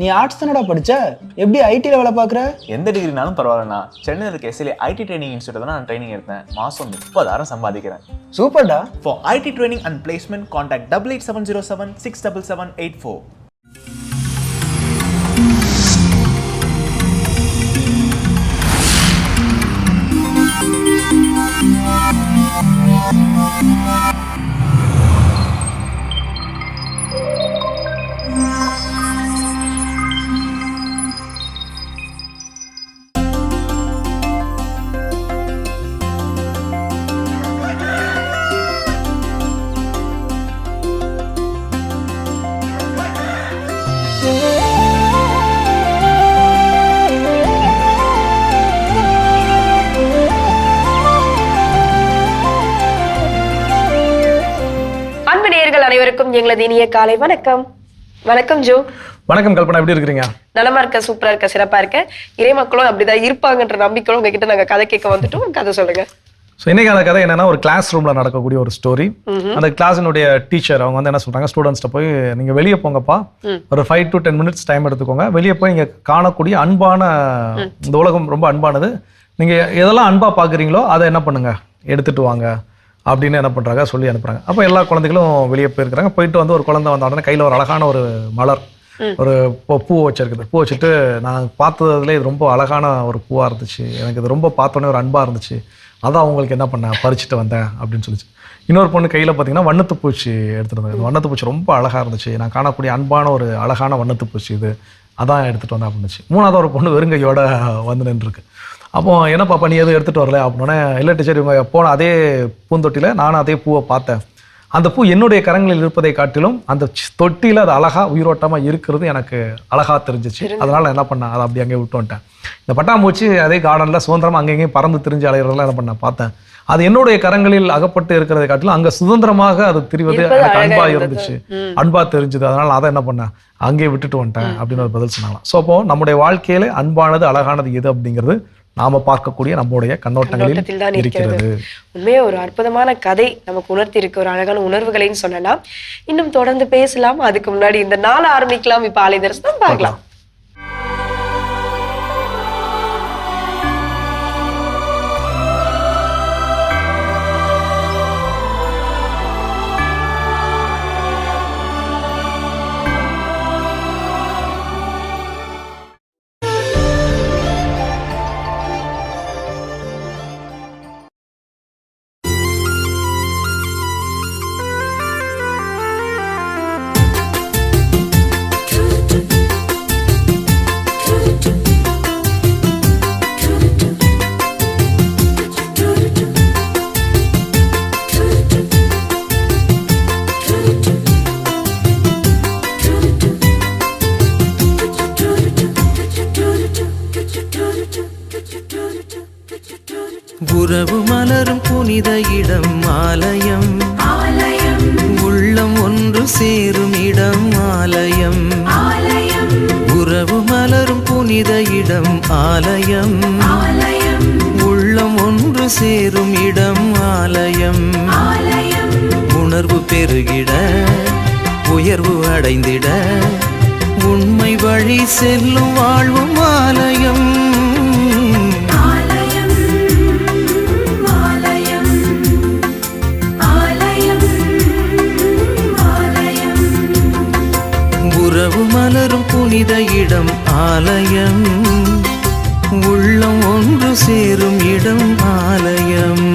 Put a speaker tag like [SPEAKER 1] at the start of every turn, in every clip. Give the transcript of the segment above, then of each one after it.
[SPEAKER 1] நீ ஆர்ட்ஸ் தானடா படிச்ச, எப்படி ஐடில வேலை பார்க்குற?
[SPEAKER 2] எந்த டிகிரினாலும் பரவாயில்லண்ணா. சென்னையில் இருக்க எஸ்எல்ஏ ஐடி ட்ரைனிங் இன்ஸ்டியூட் தான் நான் ட்ரைனிங் எடுத்தேன். மாதம் 30,000 சம்பாதிக்கிறேன்.
[SPEAKER 1] சூப்பர்டா.
[SPEAKER 2] For IT training and placement, contact 88707 67784.
[SPEAKER 3] அனைவருக்கும் எங்களது இனிய காலை வணக்கம். வணக்கம் ஜோ.
[SPEAKER 4] வணக்கம் கல்பனா, எப்படி இருக்கிறீங்க?
[SPEAKER 3] நலமா இருக்க, சூப்பரா இருக்க, சிறப்பா இருக்க. இறை மக்களும் அப்படிதான் இருப்பாங்கன்ற நம்பிக்கையும் உங்ககிட்ட நாங்க கதை கேட்க வந்துட்டோம். கதை சொல்லுங்க.
[SPEAKER 4] ஸோ இன்னைக்கான கதை என்னன்னா, ஒரு கிளாஸ் ரூம்ல நடக்கக்கூடிய ஒரு ஸ்டோரி. அந்த கிளாஸினுடைய டீச்சர் அவங்க வந்து என்ன சொல்றாங்க, ஸ்டூடெண்ட்ஸ்ட்ட போய் நீங்க வெளியே போங்கப்பா, ஒரு 5 to 10 minutes டைம் எடுத்துக்கோங்க, வெளியே போய் நீங்க காணக்கூடிய அன்பான, இந்த உலகம் ரொம்ப அன்பானது, நீங்க எதெல்லாம் அன்பா பாக்குறீங்களோ அதை என்ன பண்ணுங்க, எடுத்துட்டு வாங்க அப்படின்னு என்ன பண்ணுறாங்க சொல்லி அனுப்புகிறாங்க. அப்போ எல்லா குழந்தைகளும் வெளியே போயிருக்கிறாங்க. போயிட்டு வந்து ஒரு குழந்தை வந்த உடனே கையில் ஒரு அழகான ஒரு மலர், ஒரு பூ வச்சிருக்குது. பூ வச்சுட்டு, நான் பார்த்ததுலேயே இது ரொம்ப அழகான ஒரு பூவாக இருந்துச்சு, எனக்கு இது ரொம்ப பார்த்தோன்னே ஒரு அன்பாக இருந்துச்சு, அதான் அவங்களுக்கு என்ன பண்ணேன், பறிச்சுட்டு வந்தேன் அப்படின்னு சொல்லிச்சு. இன்னொரு பொண்ணு கையில் பார்த்தீங்கன்னா வண்ணத்துப்பூச்சி எடுத்துகிட்டு வந்தாங்க. இந்த வண்ணத்துப்பூச்சி ரொம்ப அழகாக இருந்துச்சு, நான் காணக்கூடிய அன்பான ஒரு அழகான வண்ணத்துப்பூச்சி இது, அதான் எடுத்துகிட்டு வந்தேன் அப்படின்னுச்சு. மூணாவது ஒரு பொண்ணு வெறுங்கையோட வந்து நின்றுருக்கு. அப்போ என்ன பாப்பா நீ எதுவும் எடுத்துகிட்டு வரல அப்படின்னோடனே, இல்லை டீச்சர் இவங்க போன அதே பூந்தொட்டியில் நானும் அதே பூவை பார்த்தேன், அந்த பூ என்னுடைய கரங்களில் இருப்பதை காட்டிலும் அந்த தொட்டியில் அது அழகாக உயிரோட்டமாக இருக்கிறது எனக்கு அழகாக தெரிஞ்சிச்சு, அதனால் என்ன பண்ணேன், அதை அப்படி அங்கேயே விட்டு வந்துட்டேன். இந்த பட்டாம்பூச்சி அதே கார்டனில் சுதந்திரமாக அங்கேயும் பறந்து திரிஞ்சு அலைகிறதெல்லாம் என்ன பண்ணேன் பார்த்தேன், அது என்னுடைய கரங்களில் அகப்பட்டு இருக்கிறதை காட்டிலும் அங்கே சுதந்திரமாக அது திரிவது எனக்கு அன்பாக இருந்துச்சு, அன்பாக தெரிஞ்சுது, அதனால் அதை என்ன பண்ணேன், அங்கேயே விட்டுட்டு வந்துட்டேன் அப்படின்னு ஒரு பதில் சொன்னாங்களாம். ஸோ அப்போ நம்முடைய வாழ்க்கையில அன்பானது அழகானது எது அப்படிங்கிறது நாம பார்க்கக்கூடிய நம்முடைய கண்ணோட்டங்களில் தான் இருக்கிறது.
[SPEAKER 3] உண்மையா ஒரு அற்புதமான கதை நமக்கு உணர்த்தி இருக்க ஒரு அழகான உணர்வுகளையும் சொல்லலாம். இன்னும் தொடர்ந்து பேசலாம். அதுக்கு முன்னாடி இந்த நாள் ஆரம்பிக்கலாம். இப்ப ஆலை தரிசனம் பார்க்கலாம்.
[SPEAKER 5] உறவு மலரும் புனித இடம் ஆலயம், உள்ளம் ஒன்று சேரும் இடம் ஆலயம். உறவு மலரும் புனித இடம் ஆலயம், உள்ளம் ஒன்று சேரும் இடம் ஆலயம். உணர்வு பெருகிட, உயர்வு அடைந்திட, உண்மை வழி செல்லும் வாழ்வும் ஆலயம். உறவு மலரும் புனித இடம் ஆலயம், உள்ளம் ஒன்று சேரும் இடம் ஆலயம்.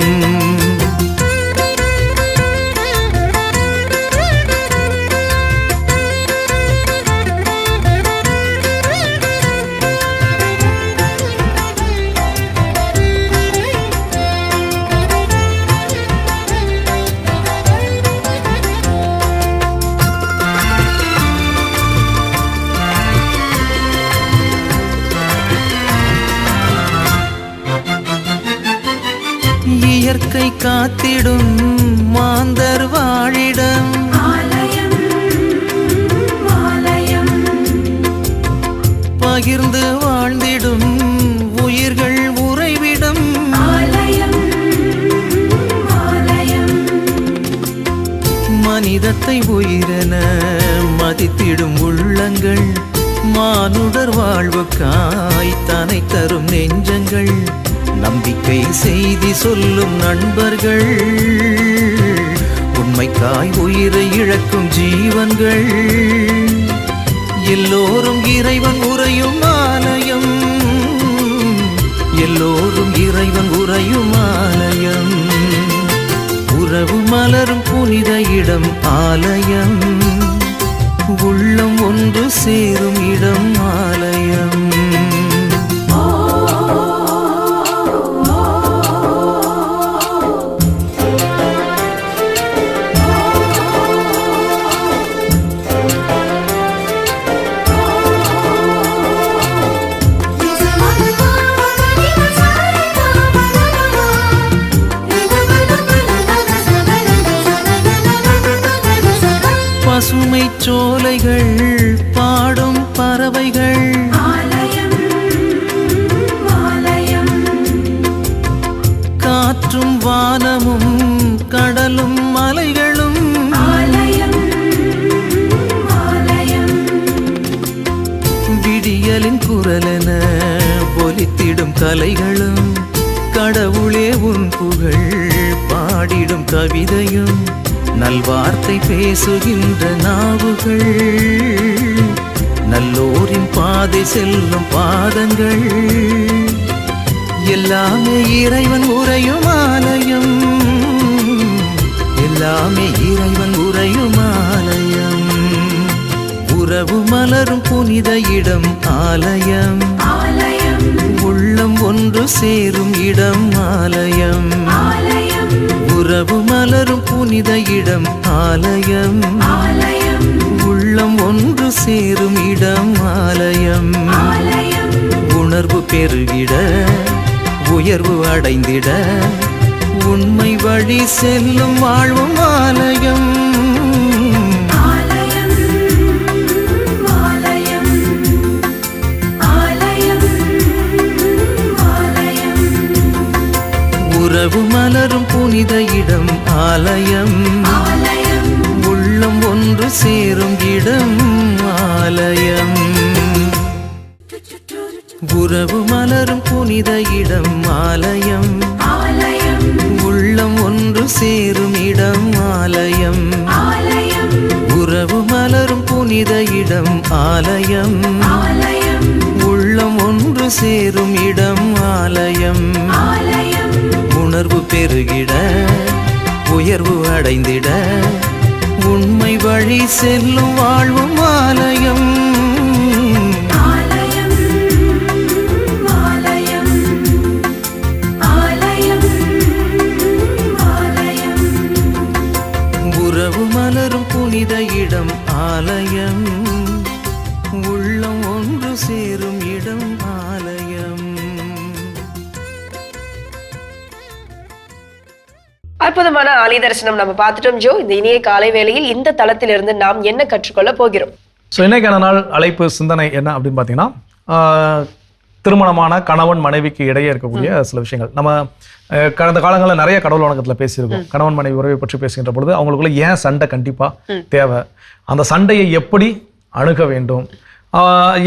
[SPEAKER 5] இயற்கை காத்திடும் மாந்தர் வாழிடம், பகிர்ந்து வாழ்ந்திடும் உயிர்கள் உறைவிடம். மனிதத்தை உயிரென மதித்திடும் உள்ளங்கள், மானுடர் வாழ்வுக்காய் தனை தரும் நெஞ்சங்கள், நம்பிக்கை செய்தி சொல்லும் நண்பர்கள், உண்மைக்காய் உயிரை இழக்கும் ஜீவன்கள், எல்லோரும் இறைவன் உறையும் ஆலயம், எல்லோரும் இறைவன் உறையும் ஆலயம், உறவு மலரும் புனித இடம் ஆலயம், உள்ளம் ஒன்று சேரும் இடம் ஆலயம். பசுமை சோலைகள் பாடும் பறவைகள்,
[SPEAKER 6] ஆலயம் ஆலயம்,
[SPEAKER 5] காற்றும் வானமும் கடலும் மலைகளும்,
[SPEAKER 6] ஆலயம் ஆலயம்,
[SPEAKER 5] விடியலின் குரலென ஒலித்திடும் கலைகளும், கடவுளே உன் புகழ் பாடிடும் கவிதையும், நல்வார்த்தை பேசுகின்ற நாவுகள், நல்லோரின் பாதை செல்லும் பாதங்கள், எல்லாமே இறைவன் உறையும் ஆலயம், எல்லாமே இறைவன் உறையும் ஆலயம், உறவு மலரும் புனித இடம் ஆலயம்,
[SPEAKER 6] ஆலயம்
[SPEAKER 5] உள்ளம் ஒன்று சேரும் இடம் ஆலயம்,
[SPEAKER 6] ஆலயம்,
[SPEAKER 5] உறவு மலரும் புனித இடம் ஆலயம்,
[SPEAKER 6] ஆலயம்,
[SPEAKER 5] உள்ளம் ஒன்று சேரும் இடம் ஆலயம்,
[SPEAKER 6] ஆலயம்,
[SPEAKER 5] உணர்வு பெருகிட உயர்வு அடைந்திட உண்மை வழி செல்லும் வாழ்வும் ஆலயம்,
[SPEAKER 6] ஆலயம் ஆலயம், ஆலயம் ஆலயம்,
[SPEAKER 5] உறவு மலரும் புனித இடம் ஆலயம்,
[SPEAKER 6] ஆலயம்,
[SPEAKER 5] உள்ளம் ஒன்று சேரும் இடம் ஆலயம், உறவு மலரும் புனித இடம் ஆலயம்,
[SPEAKER 6] ஆலயம்,
[SPEAKER 5] உள்ளம் ஒன்று சேரும் இடம் ஆலயம்,
[SPEAKER 6] ஆலயம்,
[SPEAKER 5] உறவு மலரும் புனித இடம் ஆலயம்,
[SPEAKER 6] ஆலயம்,
[SPEAKER 5] உள்ளம் ஒன்று சேரும் இடம் ஆலயம்,
[SPEAKER 6] ஆலயம்,
[SPEAKER 5] உணர்வு பெருகிட உயர்வு அடைந்திட உண்மை வழி செல்லும் வாழ்வும் ஆலயம்,
[SPEAKER 6] ஆலயம் ஆலயம், ஆலயம் ஆலயம்,
[SPEAKER 5] உறவு மலரும் புனித இடம் ஆலயம், உள்ளம் ஒன்று சேரும் இடம் ஆலயம்.
[SPEAKER 3] அற்புதமான ஆலய தரிசனம் நம்ம பார்த்துட்டோம் ஜோ. இந்த இனிய காலை வேளையில் இந்த தளத்திலிருந்து நாம் என்ன கற்றுக்கொள்ள போகிறோம்?
[SPEAKER 4] ஸோ இன்னைக்கான நாள் அழைப்பு சிந்தனை என்ன அப்படின்னு பார்த்தீங்கன்னா, திருமணமான கணவன் மனைவிக்கு இடையே இருக்கக்கூடிய சில விஷயங்கள். நம்ம கடந்த காலங்களில் நிறைய கடவுள் வணக்கத்தில் பேசியிருக்கோம். கணவன் மனைவி உறவை பற்றி பேசுகின்ற பொழுது அவங்களுக்குள்ள ஏன் சண்டை கண்டிப்பாக தேவை, அந்த சண்டையை எப்படி அணுக வேண்டும்,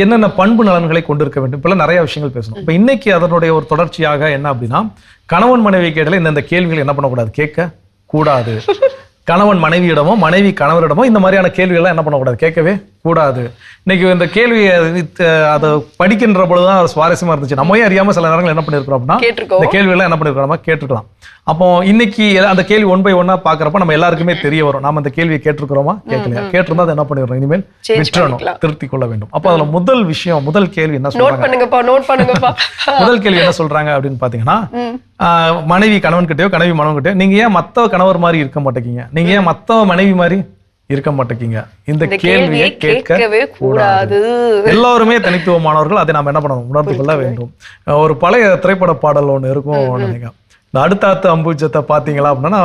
[SPEAKER 4] என்னென்ன பண்பு நலன்களை கொண்டிருக்க வேண்டும், இப்பெல்லாம் நிறைய விஷயங்கள் பேசணும். இப்போ இன்னைக்கு அதனுடைய ஒரு தொடர்ச்சியாக என்ன அப்படின்னா, கணவன் மனைவி கேட்டல இந்த கேள்விகள் என்ன பண்ணக்கூடாது, கேட்க கூடாது. கணவன் மனைவியிடமோ மனைவி கணவரிடமோ இந்த மாதிரியான கேள்விகள்லாம் என்ன பண்ணக்கூடாது, கேட்கவே கூடாது. இன்னைக்கு இந்த கேள்வியை அதை படிக்கின்ற பொழுதுதான் சுவாரஸ்யமா இருந்துச்சு. நம்மையும் அறியாம சில நேரங்கள் என்ன பண்ணிருக்கிறோம் அப்படின்னா, இந்த கேள்வியெல்லாம் என்ன பண்ணிருக்கிறோம் கேட்டிருக்கலாம். அப்போ இன்னைக்கு அந்த கேள்வி ஒன் பை ஒன்னா பாக்குறப்ப நம்ம எல்லாருக்குமே தெரிய வரும், நாம அந்த கேள்வியை கேட்டிருக்கிறோமா கேட்கலையா, கேட்டிருந்தா அதை என்ன பண்ணிடுறோம், இனிமேல் விட்டுறணும், திருத்திக் கொள்ள வேண்டும். அப்போ அதுல முதல் விஷயம், முதல் கேள்வி என்ன சொல்றாங்க, முதல் கேள்வி என்ன சொல்றாங்க அப்படின்னு பாத்தீங்கன்னா, மனைவி கணவன் கிட்டயோ கணவி மனைவன் கிட்டயோ நீங்க ஏன் மத்த கணவர் மாதிரி இருக்க மாட்டேங்க, நீங்க ஏன் மத்த மனைவி மாதிரி இருக்க மாட்டேங்க, இந்த கேள்வியை கேட்கவே கூடாது. எல்லாருமே தனித்துவமானவர்கள், அதை நாம என்ன பண்ணணும், உணர்ந்து கொள்ள வேண்டும். ஒரு பழைய திரைப்பட பாடல் ஒண்ணு இருக்கும் நினைக்கிறேன், இந்த அடுத்த அம்புஜத்தை பாத்தீங்களா அப்படின்னா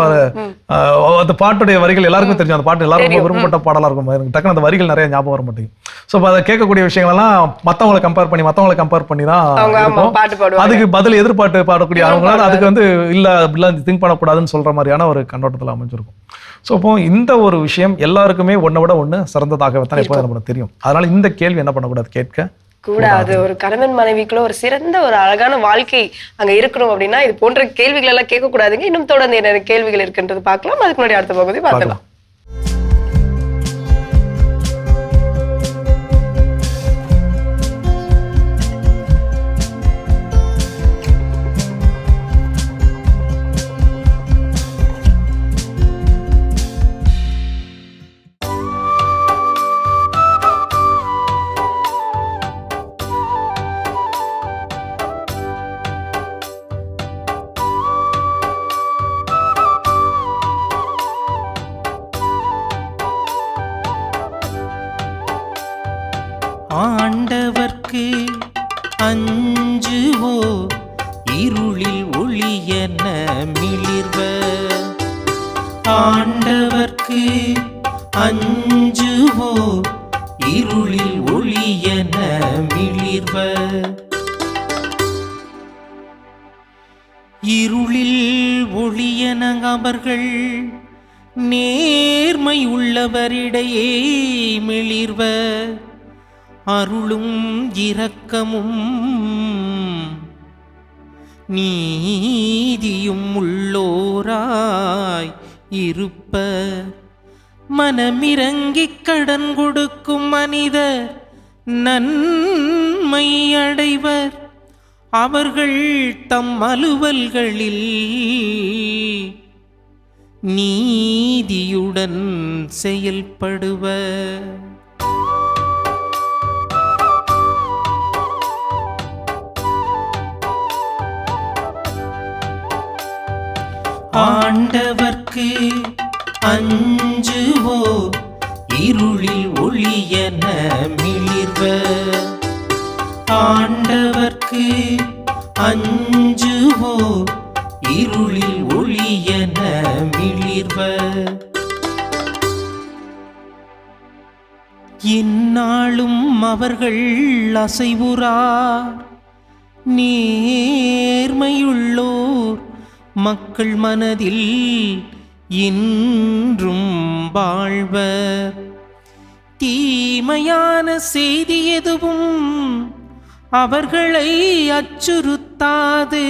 [SPEAKER 4] அந்த பாட்டுடைய வரிகள் எல்லாருக்கும் தெரியும். அந்த பாட்டு எல்லாரும் ரொம்ப விரும்பப்பட்ட பாடலா இருக்கும். எனக்கு டக்குனு அந்த வரிகள் நிறைய ஞாபகம் வர மாட்டேங்குது. ஸோ அதை கேட்கக்கூடிய விஷயங்கள் எல்லாம் மற்றவங்களை கம்பேர் பண்ணி தான் இருக்கும். அதுக்கு பதில் எதிர்பார்த்து பாடக்கூடிய அவங்களால அதுக்கு வந்து இல்ல அப்படிலாம் திங்க் பண்ணக்கூடாதுன்னு சொல்ற மாதிரியான ஒரு கண்ணோட்டத்தில் அமைஞ்சிருக்கும். ஸோ அப்போ இந்த ஒரு விஷயம் எல்லாருக்குமே ஒன்றை விட ஒன்று சிறந்ததாகத்தான் எப்போது நமக்கு தெரியும். அதனால இந்த கேள்வி என்ன பண்ணக்கூடாது, கேட்க
[SPEAKER 3] கூடாது. ஒரு கணவன் மனைவிக்குள்ள ஒரு சிறந்த ஒரு அழகான வாழ்க்கை அங்க இருக்கணும் அப்படின்னா இது போன்ற கேள்விகள் எல்லாம் கேட்க கூடாதுங்க. இன்னும் தொடர்ந்து என்ன கேள்விகள் இருக்குன்றது பார்க்கலாம். அதுக்கு முன்னாடி அடுத்த பகுதி பார்க்கலாம்.
[SPEAKER 5] ஆண்டவர்க்கு அஞ்சுவோ இருளில் ஒளியென மிளிர்வ. ஆண்டவர்க்கு அஞ்சுவோ இருளில் ஒளியென மிளிர்வ. இருளில் ஒளியென அவர்கள் நேர்மை உள்ளவரிடையே மிளிர்வ. அருளும் இரக்கமும் நீதியும் உள்ளோராய் இருப்ப. மனமிரங்கிக் கடன் கொடுக்கும் மனிதர் நன்மை அடைவர். அவர்கள் தம் அலுவல்களில் நீதியுடன் செயல்படுவர். ஆண்டவர்க்கு அஞ்சுவோ இருளில் ஒளியென மிளிர்வ. ஆண்டவர்க்கு அஞ்சுவோ இருளில் ஒளியென மிளிர்வ. இந்நாளும் அவர்கள் அசைவுறார். நேர்மையுள்ளோர் மக்கள் மனதில் இன்றும் வாழ்வர். தீமையான செய்தி எதுவும் அவர்களை அச்சுறுத்தாது.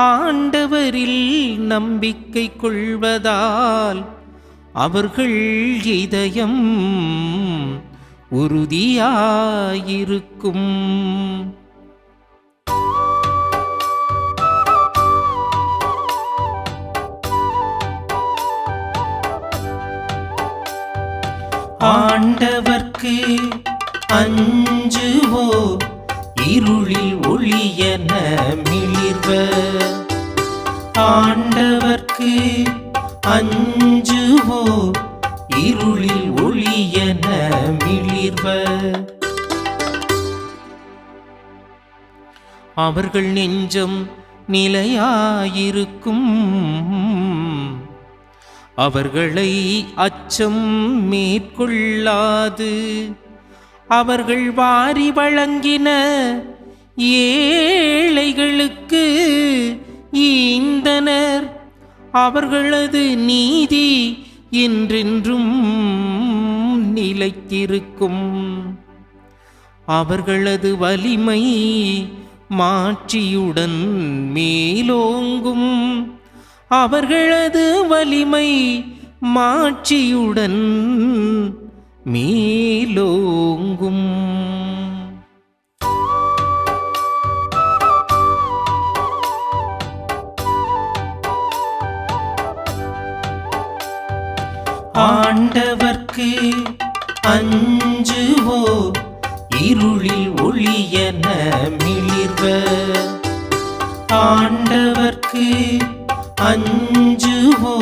[SPEAKER 5] ஆண்டவரில் நம்பிக்கை கொள்வதால் அவர்கள் இதயம் உறுதியாயிருக்கும். ஆண்டவர்க்கு அஞ்சுவோ இருளில் ஒளியென மிளிர்வ. ஆண்டவர்க்கு அஞ்சுவோ இருளில் ஒளியென மிளிர்வ. அவர்கள் நெஞ்சம் நிலையாயிருக்கும். அவர்களை அச்சம் மேற்கொள்ளாது. அவர்கள் வாரி வழங்கின ஏழைகளுக்கு ஈந்தனர். அவர்களது நீதி என்றென்றும் நிலைத்திருக்கும். அவர்களது வலிமை மாட்சியுடன் மேலோங்கும். அவர்களது வலிமை மாட்சியுடன் மேலோங்கும். ஆண்டவர்க்கு அஞ்சுவோ இருளில் ஒளியென மிளிர்வ. ஆண்டவர்க்கு அஞ்சுவோ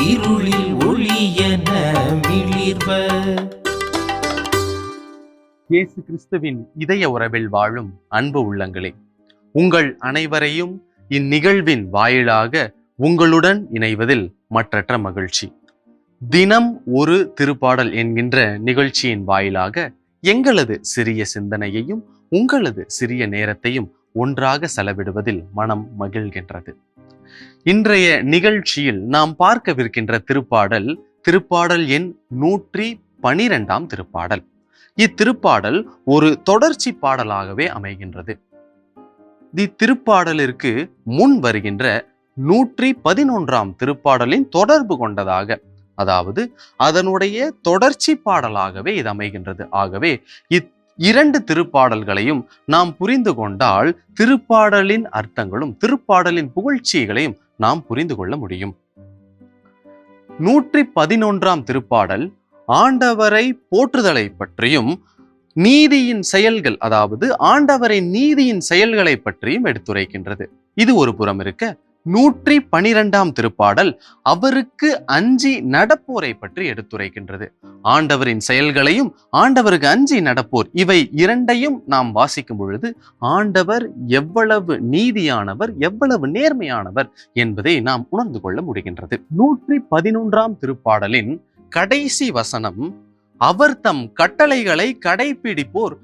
[SPEAKER 5] இருளில் ஒளியென மிளிர்வ.
[SPEAKER 7] இயேசு கிறிஸ்துவின் இதய உறவில் வாழும் அன்பு உள்ளங்களே, உங்கள் அனைவரையும் இந்நிகழ்வின் வாயிலாக உங்களுடன் இணைவதில் மற்றற்ற மகிழ்ச்சி. தினம் ஒரு திருப்பாடல் என்கின்ற நிகழ்ச்சியின் வாயிலாக எங்களது சிறிய சிந்தனையையும் உங்களது சிறிய நேரத்தையும் ஒன்றாக செலவிடுவதில் மனம் மகிழ்கின்றது. இன்றைய நிகழ்ச்சியில் நாம் பார்க்கவிருக்கின்ற திருப்பாடல் திருப்பாடல் எண் 112 திருப்பாடல். இத்திருப்பாடல் ஒரு தொடர்ச்சி பாடலாகவே அமைகின்றது. இத்திருப்பாடலிற்கு முன் வருகின்ற 111 திருப்பாடலின் தொடர்பு கொண்டதாக, அதாவது அதனுடைய தொடர்ச்சி பாடலாகவே இது அமைகின்றது. ஆகவே இரண்டு திருப்பாடல்களையும் நாம் புரிந்து கொண்டால் திருப்பாடலின் அர்த்தங்களும் திருப்பாடலின் புகழ்ச்சிகளையும் நாம் புரிந்து கொள்ள முடியும். 111 திருப்பாடல் ஆண்டவரை போற்றுதலை பற்றியும் நீதியின் செயல்கள், அதாவது ஆண்டவரின் நீதியின் செயல்களை பற்றியும் எடுத்துரைக்கின்றது. இது ஒரு புறம் இருக்க, 112 திருப்பாடல் அவருக்கு அஞ்சி நடப்போரை பற்றி எடுத்துரைக்கின்றது. ஆண்டவரின் செயல்களையும் ஆண்டவருக்கு அஞ்சி நடப்போர், இவை இரண்டையும் நாம் வாசிக்கும் பொழுது ஆண்டவர் எவ்வளவு நீதியானவர், எவ்வளவு நேர்மையானவர் என்பதை நாம் உணர்ந்து கொள்ள முடிகின்றது. 111 திருப்பாடலின் கடைசி வசனம், அவர் தம் கட்டளைகளை கடைபிடிப்போர்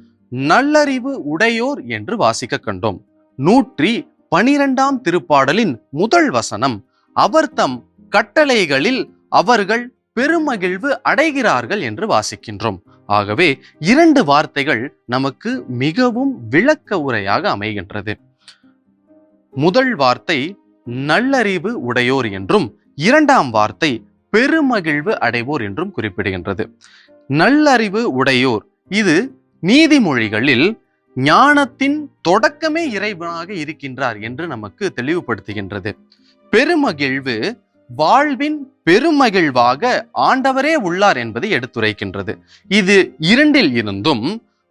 [SPEAKER 7] நல்லறிவு உடையோர் என்று வாசிக்க கண்டோம். 112 திருப்பாடலின் முதல் வசனம், அவர் தம் கட்டளைகளில் அவர்கள் பெருமகிழ்வு அடைகிறார்கள் என்று வாசிக்கின்றோம். ஆகவே இரண்டு வார்த்தைகள் நமக்கு மிகவும் விளக்க உரையாக அமைகின்றது. முதல் வார்த்தை நல்லறிவு உடையோர் என்றும், இரண்டாம் வார்த்தை பெருமகிழ்வு அடைவோர் என்றும் குறிப்பிடுகின்றது. நல்லறிவு உடையோர், இது நீதிமொழிகளில் ஞானத்தின் தொடக்கமே இறைவனாக இருக்கின்றார் என்று நமக்கு தெளிவுபடுத்துகின்றது. பெருமகிழ்வு, வாழ்வின் பெருமகிழ்வாக ஆண்டவரே உள்ளார் என்பதை எடுத்துரைக்கின்றது. இது இரண்டில் இருந்தும்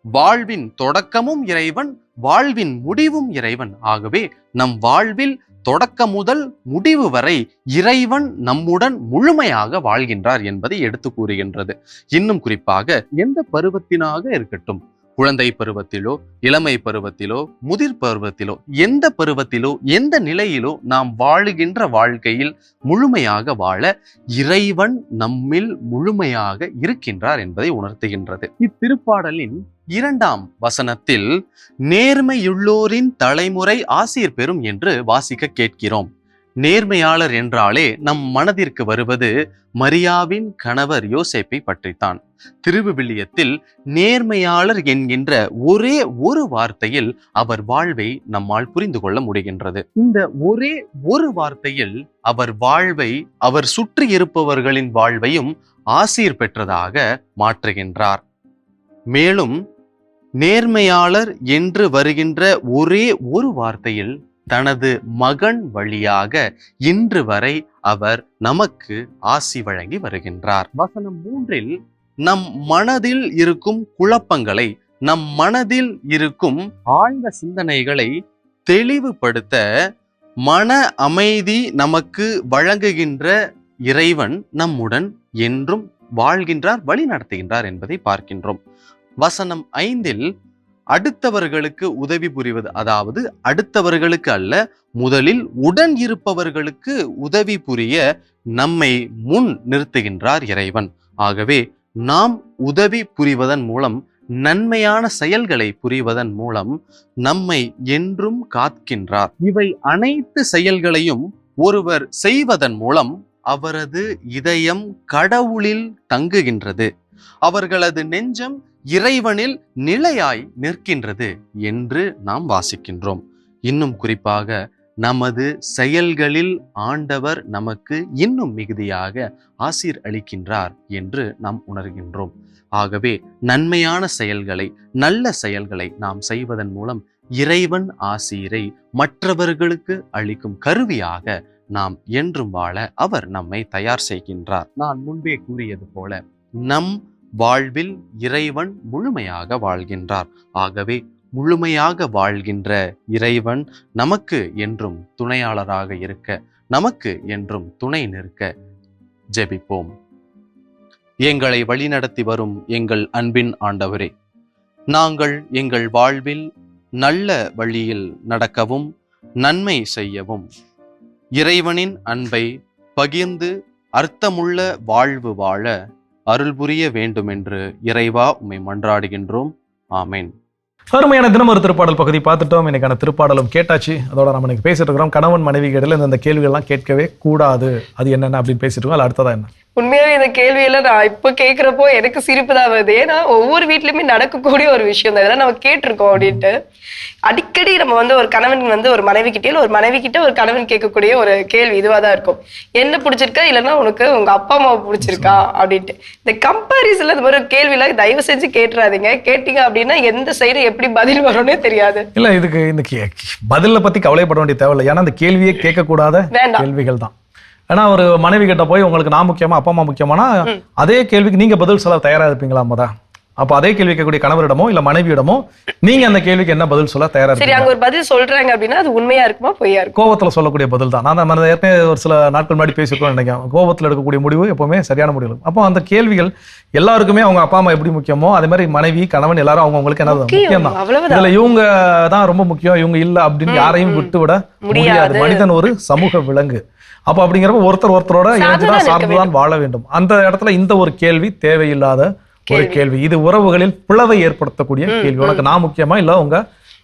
[SPEAKER 7] வாழ்வின் தொடக்கமும் இறைவன், வாழ்வின் முடிவும் இறைவன். ஆகவே நம் வாழ்வில் தொடக்கம் முதல் முடிவு வரை இறைவன் நம்முடன் முழுமையாக வாழ்கின்றார் என்பதை எடுத்து கூறுகின்றது. இன்னும் குறிப்பாக எந்த பருவத்தினாக இருக்கட்டும், குழந்தை பருவத்திலோ இளமை பருவத்திலோ முதிர் பருவத்திலோ எந்த பருவத்திலோ எந்த நிலையிலோ நாம் வாழுகின்ற வாழ்க்கையில் முழுமையாக வாழ இறைவன் நம்மில் முழுமையாக இருக்கின்றார் என்பதை உணர்த்துகின்றது. இத்திருப்பாடலின் 2ஆம் வசனத்தில் நேர்மையுள்ளோரின் தலைமுறை ஆசீர் பெறும் என்று வாசிக்க கேட்கிறோம். நேர்மையாளர் என்றாலே நம் மனதிற்கு வருவது மரியாவின் கணவர் யோசேப்பை பற்றித்தான். திருவிவிலியத்தில் நேர்மையாளர் என்கின்ற ஒரே ஒரு வார்த்தையில் அவர் வாழ்வை நம்மால் புரிந்து கொள்ள முடிகின்றது. இந்த ஒரே ஒரு வார்த்தையில் அவர் வாழ்வை, அவர் சுற்றி இருப்பவர்களின் வாழ்வையும் ஆசீர் பெற்றதாக மாற்றுகின்றார். மேலும் நேர்மையாளர் என்று வருகின்ற ஒரே ஒரு வார்த்தையில் தனது மகன் வழியாக இன்று வரை அவர் நமக்கு ஆசி வழங்கி வருகின்றார். வசனம் 3இல் நம் மனதில் இருக்கும் குழப்பங்களை, நம் மனதில் இருக்கும் ஆழ்ந்த சிந்தனைகளை தெளிவுபடுத்த மன அமைதி நமக்கு வழங்குகின்ற இறைவன் நம்முடன் என்றும் வாழ்கின்றார், வழி நடத்துகின்றார் என்பதை பார்க்கின்றோம். வசனம் 5இல் அடுத்தவர்களுக்கு உதவி புரிவது, அதாவது அடுத்தவர்களுக்கு அல்ல, முதலில் உடன் இருப்பவர்களுக்கு உதவி புரிய நம்மை முன் நிறுத்துகின்றார் இறைவன். ஆகவே நாம் உதவி புரிவதன் மூலம், நன்மையான செயல்களை புரிவதன் மூலம் நம்மை என்றும் காக்கின்றார். இவை அனைத்து செயல்களையும் ஒருவர் செய்வதன் மூலம் அவரது இதயம் கடவுளில் தங்குகின்றது, அவர்களது நெஞ்சம் இறைவனில் நிலையாய் நிற்கின்றது என்று நாம் வாசிக்கின்றோம். இன்னும் குறிப்பாக நமது செயல்களில் ஆண்டவர் நமக்கு இன்னும் மிகுதியாக ஆசீர் அளிக்கின்றார் என்று நாம் உணர்கின்றோம். ஆகவே நன்மையான செயல்களை, நல்ல செயல்களை நாம் செய்வதன் மூலம் இறைவன் ஆசீரை மற்றவர்களுக்கு அளிக்கும் கருவியாக நாம் என்றும் வாழ அவர் நம்மை தயார் செய்கின்றார். நான் முன்பே கூறியது போல நம் வாழ்வில் இறைவன் முழுமையாக வாழ்கின்றார். ஆகவே முழுமையாக வாழ்கின்ற இறைவன் நமக்கு என்றும் துணையாளராக இருக்க, நமக்கு என்றும் துணை நிற்க ஜெபிப்போம். எங்களை வழிநடத்தி வரும் எங்கள் அன்பின் ஆண்டவரே, நாங்கள் எங்கள் வாழ்வில் நல்ல வழியில் நடக்கவும் நன்மை செய்யவும் இறைவனின் அன்பை பகிர்ந்து அர்த்தமுள்ள வாழ்வு வாழ அருள் புரிய வேண்டுமென்று இறைவா உம்மை மன்றாடுகின்றோம். ஆமென்.
[SPEAKER 4] அருமையான தினம் ஒரு திருப்பாடல் பகுதி பார்த்துட்டோம். இன்னைக்கான திருப்பாடலும் கேட்டாச்சு. அதோட நம்ம இன்னைக்கு பேசிட்டு இருக்கிறோம் கணவன் மனைவி இடையில இந்த கேள்விகள்லாம் கேட்கவே கூடாது, அது என்னென்ன அப்படின்னு பேசிட்டு இருக்கோம். அடுத்ததா என்ன?
[SPEAKER 3] உண்மையாவே இந்த கேள்வியெல்லாம் நான் இப்ப கேக்குறப்போ எனக்கு சிரிப்பு தான் வருது. ஏன்னா ஒவ்வொரு வீட்லயுமே நடக்கக்கூடிய ஒரு விஷயம் தான், இதெல்லாம் நம்ம கேட்டிருக்கோம் அப்படின்ட்டு. அடிக்கடி நம்ம ஒரு கணவன் ஒரு மனைவி கிட்டே ஒரு மனைவி கிட்ட ஒரு கணவன் கேட்கக்கூடிய ஒரு கேள்வி இதுவா தான் இருக்கும். என்ன பிடிச்சிருக்கா, இல்லைன்னா உனக்கு உங்க அப்பா அம்மாவை பிடிச்சிருக்கா அப்படின்ட்டு. இந்த கம்பாரிசன்ல இந்த மாதிரி கேள்வியில தயவு செஞ்சு கேட்டுறாதீங்க. கேட்டீங்க அப்படின்னா எந்த சைடு எப்படி பதில் வரும்னே தெரியாது.
[SPEAKER 4] இல்ல, இதுக்கு இந்த பதில பத்தி கவலைப்பட வேண்டிய தேவையில்லை. ஏன்னா அந்த கேள்வியே கேட்கக்கூடாத கேள்விகள் தான். ஏன்னா ஒரு மனைவி கிட்ட போய் உங்களுக்கு நான் முக்கியமா அப்பா அம்மா முக்கியமானா அதே கேள்விக்கு நீங்க பதில் சொல்ல தயாரா இருப்பீங்களா? முதல் அப்ப அதே கேள்வி கேட்கக்கூடிய கணவரிடமோ இல்ல மனைவியிடமோ நீங்க அந்த கேள்விக்கு என்ன பதில் சொல்ல தயாரா
[SPEAKER 3] சரி, அங்க ஒரு பதில் சொல்றாங்க அப்படின்னா அது உண்மையா இருக்குமா பொய்யா இருக்கும்?
[SPEAKER 4] கோபத்துல சொல்லக்கூடிய பதில் தான். நான் ஏற்கனவே ஒரு சில நாட்கள் முன்னாடி பேசிருக்கோம் நினைக்கிறேன். கோபத்துல எடுக்கக்கூடிய முடிவு எப்பவுமே சரியான முடிவு. அப்போ அந்த கேள்விகள் எல்லாருக்குமே அவங்க அப்பா அம்மா எப்படி முக்கியமோ அதே மாதிரி மனைவி கணவன் எல்லாரும் அவங்களுக்கு என்ன முக்கியம் தான். இதுல இவங்க தான் ரொம்ப முக்கியம், இவங்க இல்ல அப்படின்னு யாரையும் விட்டு விட முடியாது. மனிதன் ஒரு சமூக விலங்கு. அப்ப அப்படிங்கிறப்ப ஒருத்தரோட இணைஞ்சுதான் சார்ந்துதான் வாழ வேண்டும். அந்த இடத்துல இந்த ஒரு கேள்வி தேவையில்லாத ஒரு கேள்வி. இது உறவுகளில் பிளவை ஏற்படுத்தக்கூடிய கேள்வி. உனக்கு நான் முக்கியமா இல்ல உங்க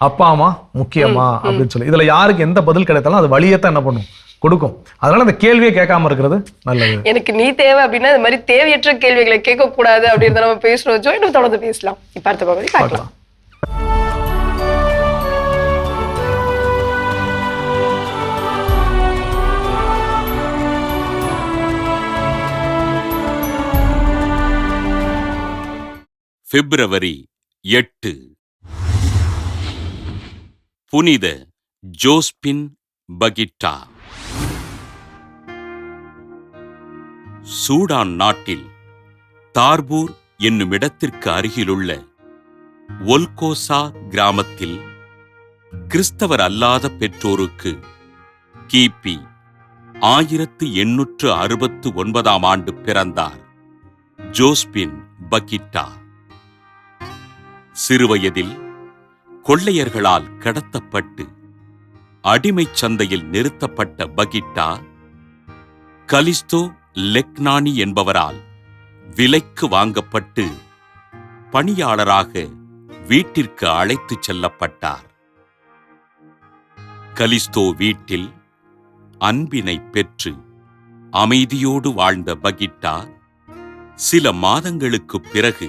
[SPEAKER 4] அப்பா அம்மா முக்கியமா அப்படின்னு சொல்லி இதுல யாருக்கு எந்த பதில் கிடைத்தாலும் அது வழியத்தான் என்ன பண்ணும் கொடுக்கும். அதனால அந்த கேள்வியை கேட்காம இருக்கிறது நல்லது.
[SPEAKER 3] எனக்கு நீ தேவை அப்படின்னா இந்த மாதிரி தேவையற்ற கேள்விகளை கேட்க கூடாது அப்படின்னு நம்ம பேசுறோம். இன்னும் தொடர்ந்து பேசலாம். இப்ப அடுத்த பகுதி பார்க்கலாம்.
[SPEAKER 8] பிப்ரவரி 8 புனித ஜோஸ்பின் பகிட்டா. சூடான் நாட்டில் தார்பூர் என்னும் இடத்திற்கு அருகிலுள்ள ஒல்கோசா கிராமத்தில் கிறிஸ்தவர் அல்லாத பெற்றோருக்கு கிபி 1869 ஆண்டு பிறந்தார் ஜோஸ்பின் பகிட்டா. சிறுவயதில் கொள்ளையர்களால் கடத்தப்பட்டு அடிமைச் சந்தையில் நிறுத்தப்பட்ட பகிட்டா கலிஸ்டோ லெக்னானி என்பவரால் விலைக்கு வாங்கப்பட்டு பணியாளராக வீட்டிற்கு அழைத்துச் செல்லப்பட்டார். கலிஸ்டோ வீட்டில் அன்பினை பெற்று அமைதியோடு வாழ்ந்த பகிட்டா சில மாதங்களுக்குப் பிறகு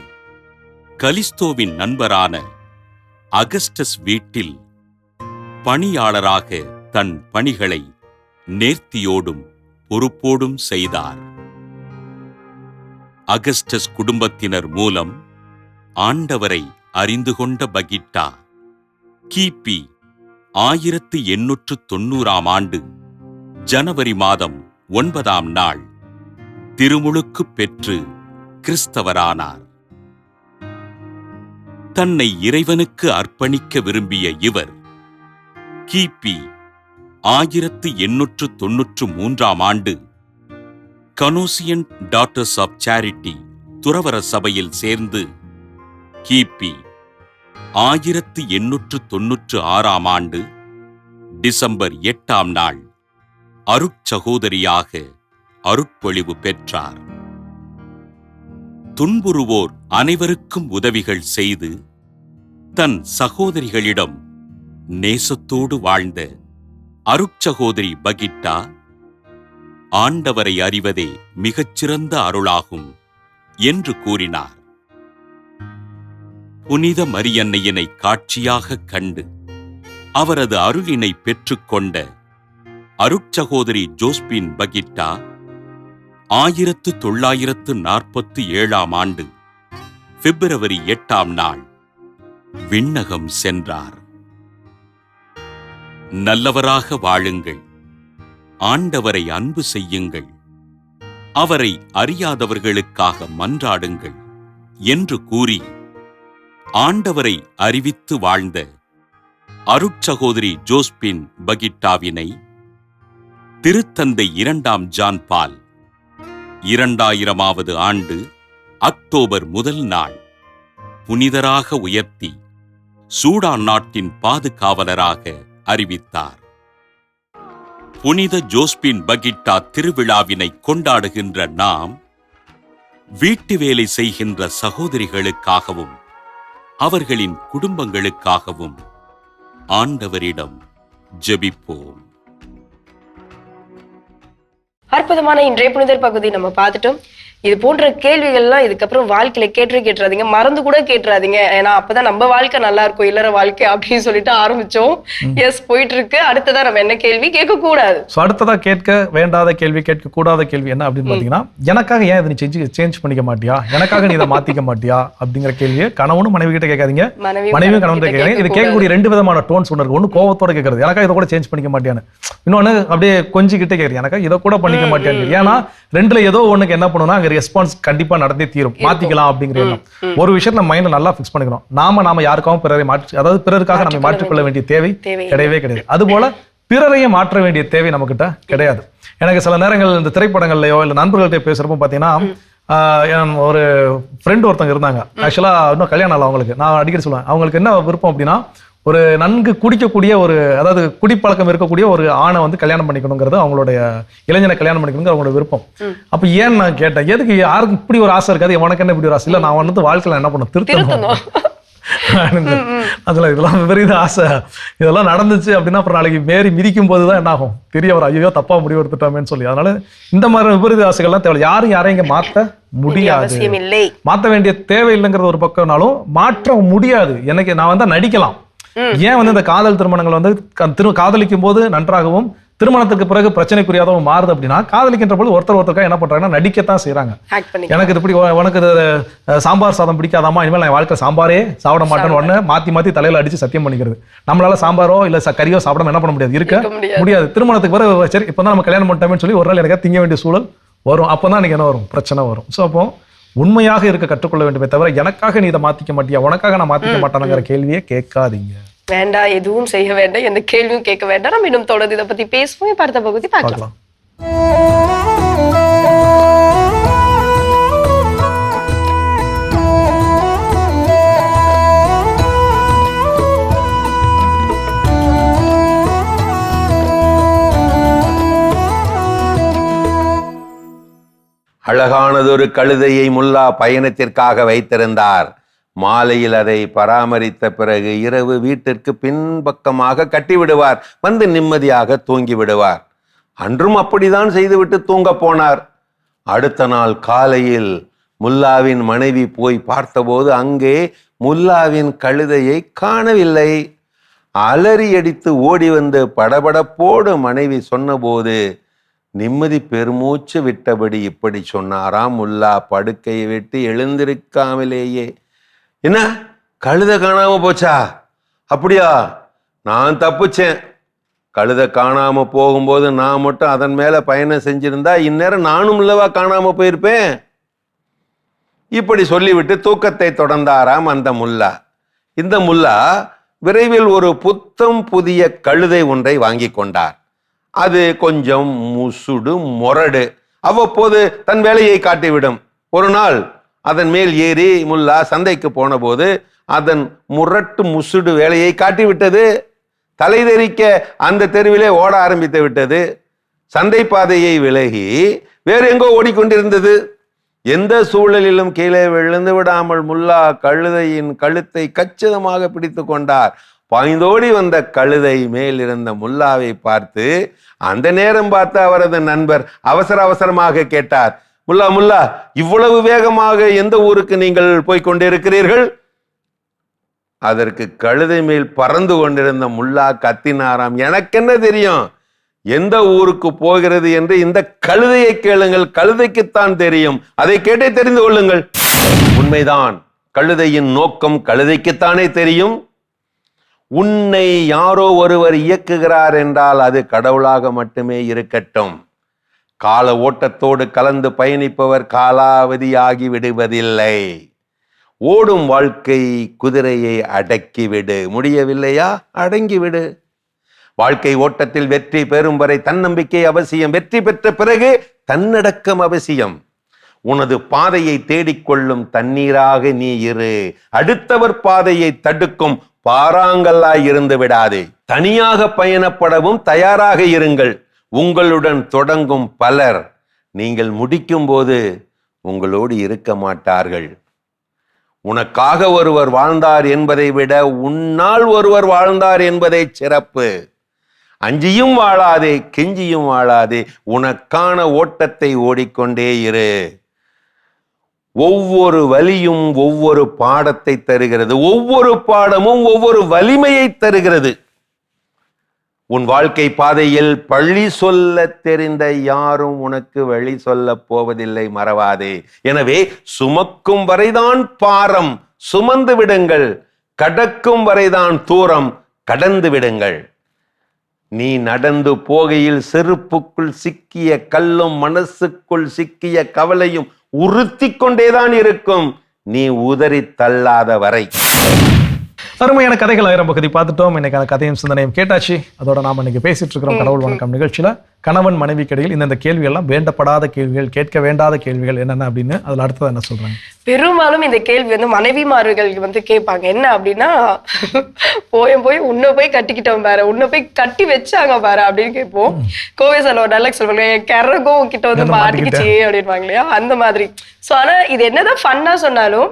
[SPEAKER 8] கலிஸ்டோவின் நண்பரான அகஸ்டஸ் வீட்டில் பணியாளராக தன் பணிகளை நேர்த்தியோடும் பொறுப்போடும் செய்தார். அகஸ்டஸ் குடும்பத்தினர் மூலம் ஆண்டவரை அறிந்து கொண்ட பகிட்டா கிபி 1890 ஆண்டு ஜனவரி மாதம் 9ஆம் நாள் திருமுழுக்கு பெற்று கிறிஸ்தவரானார். தன்னை இறைவனுக்கு அர்ப்பணிக்க விரும்பிய இவர் கிபி 1893 ஆண்டு கனோசியன் டாட்டர்ஸ் ஆஃப் சேரிட்டி துறவற சபையில் சேர்ந்து கிபி 1896 ஆண்டு டிசம்பர் 8ஆம் நாள் அருட்சகோதரியாக அருட்பொழிவு பெற்றார். துன்புறுவோர் அனைவருக்கும் உதவிகள் செய்து தன் சகோதரிகளிடம் நேசத்தோடு வாழ்ந்த அருட்சகோதரி பகிட்டா ஆண்டவரை அறிவதே மிகச்சிறந்த அருளாகும் என்று கூறினார். புனித மரியன்னையினை காட்சியாக கண்டு அவரது அருளினை பெற்றுக்கொண்ட அருட்சகோதரி ஜோஸ்பின் பகிட்டா 1947 ஆண்டு பிப்ரவரி 8ஆம் நாள் விண்ணகம் சென்றார். நல்லவராக வாழுங்கள், ஆண்டவரை அன்பு செய்யுங்கள், அவரை அறியாதவர்களுக்காக மன்றாடுங்கள் என்று கூறி ஆண்டவரை அறிவித்து வாழ்ந்த அருட்சகோதரி ஜோஸ்பின் பகிட்டாவினை திருத்தந்தை 2ஆம் ஜான் பால் 2000ஆவது ஆண்டு அக்டோபர் 1 நாள் புனிதராக உயர்த்தி சூடான் நாட்டின் பாதுகாவலராக அறிவித்தார். புனித ஜோஸ்பின் பகிட்டா திருவிழாவினை கொண்டாடுகின்ற நாம் வீட்டு வேலை செய்கின்ற சகோதரிகளுக்காகவும் அவர்களின் குடும்பங்களுக்காகவும் ஆண்டவரிடம் ஜெபிப்போம்.
[SPEAKER 3] அற்புதமான இன்றைய புனிதர் பகுதி நம்ம பார்த்துட்டோம். இது போன்ற கேள்விகள்லாம் இதுக்கப்புறம் வாழ்க்கையில கேட்டுறாதீங்க, மறந்து கூட கேட்டுறாதீங்க. ஏன்னா அப்பதான் நம்ம வாழ்க்கை நல்லா இருக்கும், இல்லற வாழ்க்கை அப்படின்னு சொல்லிட்டு ஆரம்பிச்சோம். எஸ், போயிட்டு இருக்கு. அடுத்ததா நம்ம என்ன கேள்வி கேட்க கூடாது.
[SPEAKER 4] அடுத்ததா கேட்க வேண்டாத கேள்வி, கேட்க கூடாத கேள்வி என்ன அப்படின்னு பாத்தீங்கன்னா, எனக்காக ஏன் இதை நீ சேஞ்ச் பண்ணிக்க மாட்டியா, எனக்காக நீ இதை மாத்திக்க மாட்டியா அப்படிங்கிற கேள்வியை கணவனும் மனைவி கிட்ட கேட்காதீங்க, மனைவியும் கணவன் கிட்ட கேட்காதீங்க. இது கேட்கக்கூடிய 2 விதமான டோன்ஸ் ஒன்று இருக்கு. ஒன்று கோவத்தோட கேட்கறது, எனக்காக இதை கூட சேஞ்ச் பண்ணிக்க மாட்டியான்னு. இன்னொன்னு அப்படியே கொஞ்சிக்கிட்டே கேட்கறது, எனக்காக இதை கூட பண்ணிக்க மாட்டியான்னு. ஏன்னா 2ல ஏதோ ஒண்ணுக்கு என்ன பண்ணுனா ரெஸ்பான்ஸ் கண்டிப்பா நடந்தே தீரும். மாத்திக்கலாம் அப்படிங்கிற எண்ணம். ஒரு விஷயத்தை நம்ம மைண்ட்ல நல்லா ஃபிக்ஸ் பண்ணிக்கணும். நாம யாருக்காகவும் பிறரை மாற்றி, அதாவது பிறருக்காக நம்ம மாற்றிக்கொள்ள வேண்டிய தேவை கிடையவே கிடையாது. அதுபோல பிறரையும் மாற்ற வேண்டிய தேவை நம்ம கிட்ட கிடையாது. எனக்கு சில நேரங்கள் இந்த திரைப்படங்கள்லயோ இல்ல நண்பர்கள்ட்ட பேசுறப்போ பாத்தீங்கன்னா, ஒரு ஃப்ரெண்ட் ஒருத்தங்க இருந்தாங்க. ஆக்சுவலா இன்னும் கல்யாணம் ஆகல அவங்களுக்கு. நான் அடிக்கடி சொல்லுவேன், அவங்களுக்கு என்ன விருப்பம் அப்படின்னா, ஒரு நன்கு குடிக்கக்கூடிய அதாவது குடிப்பழக்கம் இருக்கக்கூடிய ஒரு ஆணை வந்து கல்யாணம் பண்ணிக்கணுங்கிறது அவங்களுடைய, இளைஞனை கல்யாணம் பண்ணிக்கணுங்கிற அவங்களோட விருப்பம். அப்ப ஏன்னு நான் கேட்டேன், எதுக்கு யாருக்கு இப்படி ஒரு ஆசை இருக்காது, உனக்கு என்ன இப்படி ஒரு ஆசை? இல்ல, நான் வந்து வாழ்க்கையில என்ன பண்ண திருத்தணும். அதுல இதெல்லாம் விபரீத ஆசை, இதெல்லாம் நடந்துச்சு அப்படின்னா அப்புறம் நாளைக்கு மேரி மிதிக்கும் போதுதான் என்ன ஆகும், தெரிய வர ஐயோ தப்பா முடிவு எடுத்துட்டோமேன்னு சொல்லி. அதனால இந்த மாதிரி விபரீத ஆசைகள்லாம் தேவை. யாரும் யாரையும் இங்க மாத்த முடியாது, மாத்த வேண்டிய தேவை இல்லைங்கிறது ஒரு பக்கம்னாலும் மாற்ற முடியாது. எனக்கு நான் வந்து நடிக்கலாம். ஏன் வந்து இந்த காதல் திருமணங்கள் வந்து காதலிக்கும் போது நன்றாகவும் திருமணத்துக்கு பிறகு பிரச்சனைக்குரியாதவும் மாறுது அப்படின்னா, காதலிக்கின்ற போது ஒருத்தருக்கா என்ன பண்றாங்கன்னா நடிக்கத்தான் செய்யறாங்க. எனக்கு இது இப்படி, உனக்கு சாம்பார் சாதம் பிடிக்காதாமா, இனிமேல் நான் வாழ்க்கை சாம்பாரே சாப்பிட மாட்டேன்னு உடனே மாத்தி தலையில அடிச்சு சத்தியம் பண்ணிக்கிறது. நம்மளால சாம்பாரோ இல்ல கறியோ சாப்பிடாம என்ன பண்ண முடியாது, இருக்க முடியாது. திருமணத்துக்கு பிறகு சரி இப்பதான் நம்ம கல்யாணம் பண்ணிட்டோம்னு சொல்லி ஒரு நாள் எனக்கு திங்க வேண்டிய சூழல் வரும். அப்பதான் எனக்கு என்ன வரும், பிரச்சனை வரும். ஸோ அப்போ உண்மையாக இருக்க கற்றுக்கொள்ள வேண்டுமே தவிர, எனக்காக நீ இதை மாத்திக்க மாட்டியா, உனக்காக நான் மாத்திக்க மாட்டானுங்கிற கேள்வியே கேட்காதீங்க.
[SPEAKER 3] வேண்டாம், எதுவும் செய்ய வேண்டாம், எந்த கேள்வியும் கேட்க வேண்டாம். நம்ம இன்னும் தொடர்ந்து இதை பத்தி பேசுவோம். அடுத்த பகுதி பார்க்கலாம்.
[SPEAKER 9] அழகானதொரு கழுதையை முல்லா பயணத்திற்காக வைத்திருந்தார். மாலையில் அதை பராமரித்த பிறகு இரவு வீட்டிற்கு பின்பக்கமாக கட்டிவிடுவார். வந்து நிம்மதியாக தூங்கி விடுவார். அன்றும் அப்படிதான் செய்துவிட்டு தூங்க போனார். அடுத்த நாள் காலையில் முல்லாவின் மனைவி போய் பார்த்தபோது அங்கே முல்லாவின் கழுதையை காணவில்லை. அலறியடித்து ஓடி வந்து படபடப்போடு மனைவி சொன்னபோது நிம்மதி பெருமூச்சு விட்டபடி இப்படி சொன்னாராம் முல்லா படுக்கையை விட்டு எழுந்திருக்காமலேயே. என்ன, கழுதை காணாம போச்சா? அப்படியா, நான் தப்புச்சேன். கழுதை காணாம போகும்போது நான் மட்டும் அதன் மேல பயணம் செஞ்சிருந்தா இந்நேரம் நானும் இல்லவா காணாம போயிருப்பேன். இப்படி சொல்லிவிட்டு தூக்கத்தை தொடர்ந்தாராம் அந்த முல்லா. இந்த முல்லா விரைவில் ஒரு புத்தம் புதிய கழுதை ஒன்றை வாங்கி கொண்டார். அது கொஞ்சம் முசுடு மொரடு, அவ்வப்போது தன் வேலையை காட்டிவிடும். ஒரு நாள் அதன் மேல் ஏறி முல்லா சந்தைக்கு போன போது அதன் முரட்டு முசுடு வேலையை காட்டிவிட்டது. தலை தெறிக்க அந்த தெருவிலே ஓட ஆரம்பித்து விட்டது. சந்தை பாதையை விலகி வேறு எங்கோ ஓடிக்கொண்டிருந்தது. எந்த சூழலிலும் கீழே விழுந்து விடாமல் முல்லா கழுதையின் கழுத்தை கச்சிதமாக பிடித்து கொண்டார். பாய்ந்தோடி வந்த கழுதை மேல் இருந்த முல்லாவை பார்த்து அந்த நேரம் பார்த்து அவரது நண்பர் அவசரமாக கேட்டார், முல்லா முல்லா, இவ்வளவு வேகமாக எந்த ஊருக்கு நீங்கள் போய்கொண்டிருக்கிறீர்கள்? அதற்கு கழுதை மேல் பறந்து கொண்டிருந்த முல்லா கத்தினாராம், எனக்கென்ன தெரியும், எந்த ஊருக்கு போகிறது என்று இந்த கழுதையை கேளுங்கள், கழுதைக்குத்தான் தெரியும், அதை கேட்டே தெரிந்து கொள்ளுங்கள். உண்மைதான், கழுதையின் நோக்கம் கழுதைக்குத்தானே தெரியும். உன்னை யாரோ ஒருவர் இயக்குகிறார் என்றால் அது கடவுளாக மட்டுமே இருக்கட்டும். கால ஓட்டத்தோடு கலந்து பயணிப்பவர் காலாவதியாகி விடுவதில்லை. ஓடும் வாழ்க்கை குதிரையை அடக்கிவிடு. முடியவில்லையா, அடங்கிவிடு. வாழ்க்கை ஓட்டத்தில் வெற்றி பெறும் வரை தன்னம்பிக்கை அவசியம். வெற்றி பெற்ற பிறகு தன்னடக்கம் அவசியம். உனது பாதையை தேடிக்கொள்ளும் தண்ணீராக நீ இரு. அடுத்தவர் பாதையை தடுக்கும் பாறாங்கல்லாய் இருந்து விடாதே. தனியாக பயணப்படவும் தயாராக இருங்கள். உங்களுடன் தொடங்கும் பலர் நீங்கள் முடிக்கும் போது உங்களோடு இருக்க மாட்டார்கள். உனக்காக ஒருவர் வாழ்ந்தார் என்பதை விட உன்னால் ஒருவர் வாழ்ந்தார் என்பதை சிறப்பு. அஞ்சியும் வாழாதே, கெஞ்சியும் வாழாதே, உனக்கான ஓட்டத்தை ஓடிக்கொண்டே இரு. ஒவ்வொரு வலியும் ஒவ்வொரு பாடத்தை தருகிறது, ஒவ்வொரு பாடமும் ஒவ்வொரு வலிமையை தருகிறது. உன் வாழ்க்கை பாதையில் பழி சொல்ல தெரிந்த யாரும் உனக்கு வழி சொல்ல போவதில்லை, மறவாதே. எனவே சுமக்கும் வரைதான் பாரம், சுமந்து விடுங்கள். கடக்கும் வரைதான் தூரம், கடந்து விடுங்கள். நீ நடந்து போகையில் செருப்புக்குள் சிக்கிய கல்லும் மனசுக்குள் சிக்கிய கவலையும் உறுத்தி கொண்டேதான் இருக்கும், நீ உதறி தள்ளாத வரை.
[SPEAKER 4] அருமையான கதைகள் 1000 பகுதி பார்த்துட்டோம். இன்னைக்கான கதையும் சிந்தனையும் கேட்டாச்சு. அதோட நாம இன்னைக்கு பேசிட்டு இருக்கிறோம் கடவுள் வணக்கம் நிகழ்ச்சியில கணவன் மனைவிக்கு இடையில் இந்த கேள்வி எல்லாம் வேண்டப்படாத கேள்விகள், கேட்க வேண்டாத கேள்விகள் என்னென்ன அப்படின்னு அதுல அடுத்தது என்ன சொல்றாங்க?
[SPEAKER 3] பெரும்பாலும் இந்த கேள்வி வந்து மனைவிமார்கள் வந்து கேட்பாங்க. என்ன அப்படின்னா, போய் உன்னை போய் கட்டிக்கிட்டோம் பாரு, உன்னை போய் கட்டி வச்சாங்க பாரு அப்படின்னு கேட்போம். கோவை சார் ஒரு நல்லா சொல்லுவாங்க, கரகம் கிட்ட வந்து மாட்டிக்கிச்சு அப்படின்வாங்க இல்லையா, அந்த மாதிரி. ஸோ ஆனா இது என்னதான் ஃபன்னா சொன்னாலும்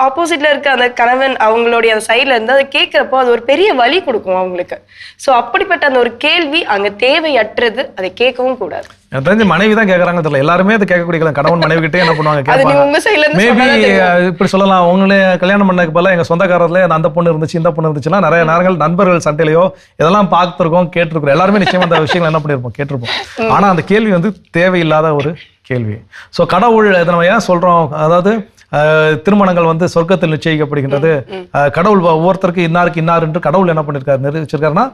[SPEAKER 3] ஆப்போசிட்ல இருக்க அந்த கணவன் அவங்களுடைய அந்த சைட்ல இருந்து அதை கேட்கிறப்போ அது ஒரு பெரிய வலி கொடுக்கும் அவங்களுக்கு. ஸோ அப்படிப்பட்ட அந்த ஒரு கேள்வி அங்க தேவையற்றது, அதை கேட்கவும் கூடாது.
[SPEAKER 4] எனக்கு தெரிஞ்சு மனைவி தான் கேட்கறாங்க தெரியல, எல்லாருமே அதை கேட்கக்கூடிய கணவன் மனைவி கிட்டே என்ன பண்ணுவாங்க கேட்பாங்க. மேபி இப்படி சொல்லலாம், அவங்களே கல்யாணம் பண்ணக்கு போல எங்க சொந்தக்காரர்ல அந்த பொண்ணு இருந்துச்சு இந்த பொண்ணு இருந்துச்சுன்னா நிறைய நேரங்கள் நண்பர்கள் சண்டையிலையோ இதெல்லாம் பார்த்துருக்கோம், கேட்டிருக்கோம். எல்லாருமே நிச்சயமா அந்த விஷயங்கள் என்ன பண்ணிருப்போம், கேட்டிருப்போம். ஆனா அந்த கேள்வி வந்து தேவையில்லாத ஒரு கேள்வி. ஸோ கடவுள் இதை நம்ம ஏன் சொல்றோம், அதாவது திருமணங்கள் வந்து சொர்க்கத்தில் நிச்சயிக்கப்படுகின்றது, கடவுள் ஒவ்வொருத்தருக்கு இன்னாருக்கு இன்னார் என்று கடவுள் என்ன பண்ணிருக்காரு, நிர்ணயிச்சிருக்காருன்னா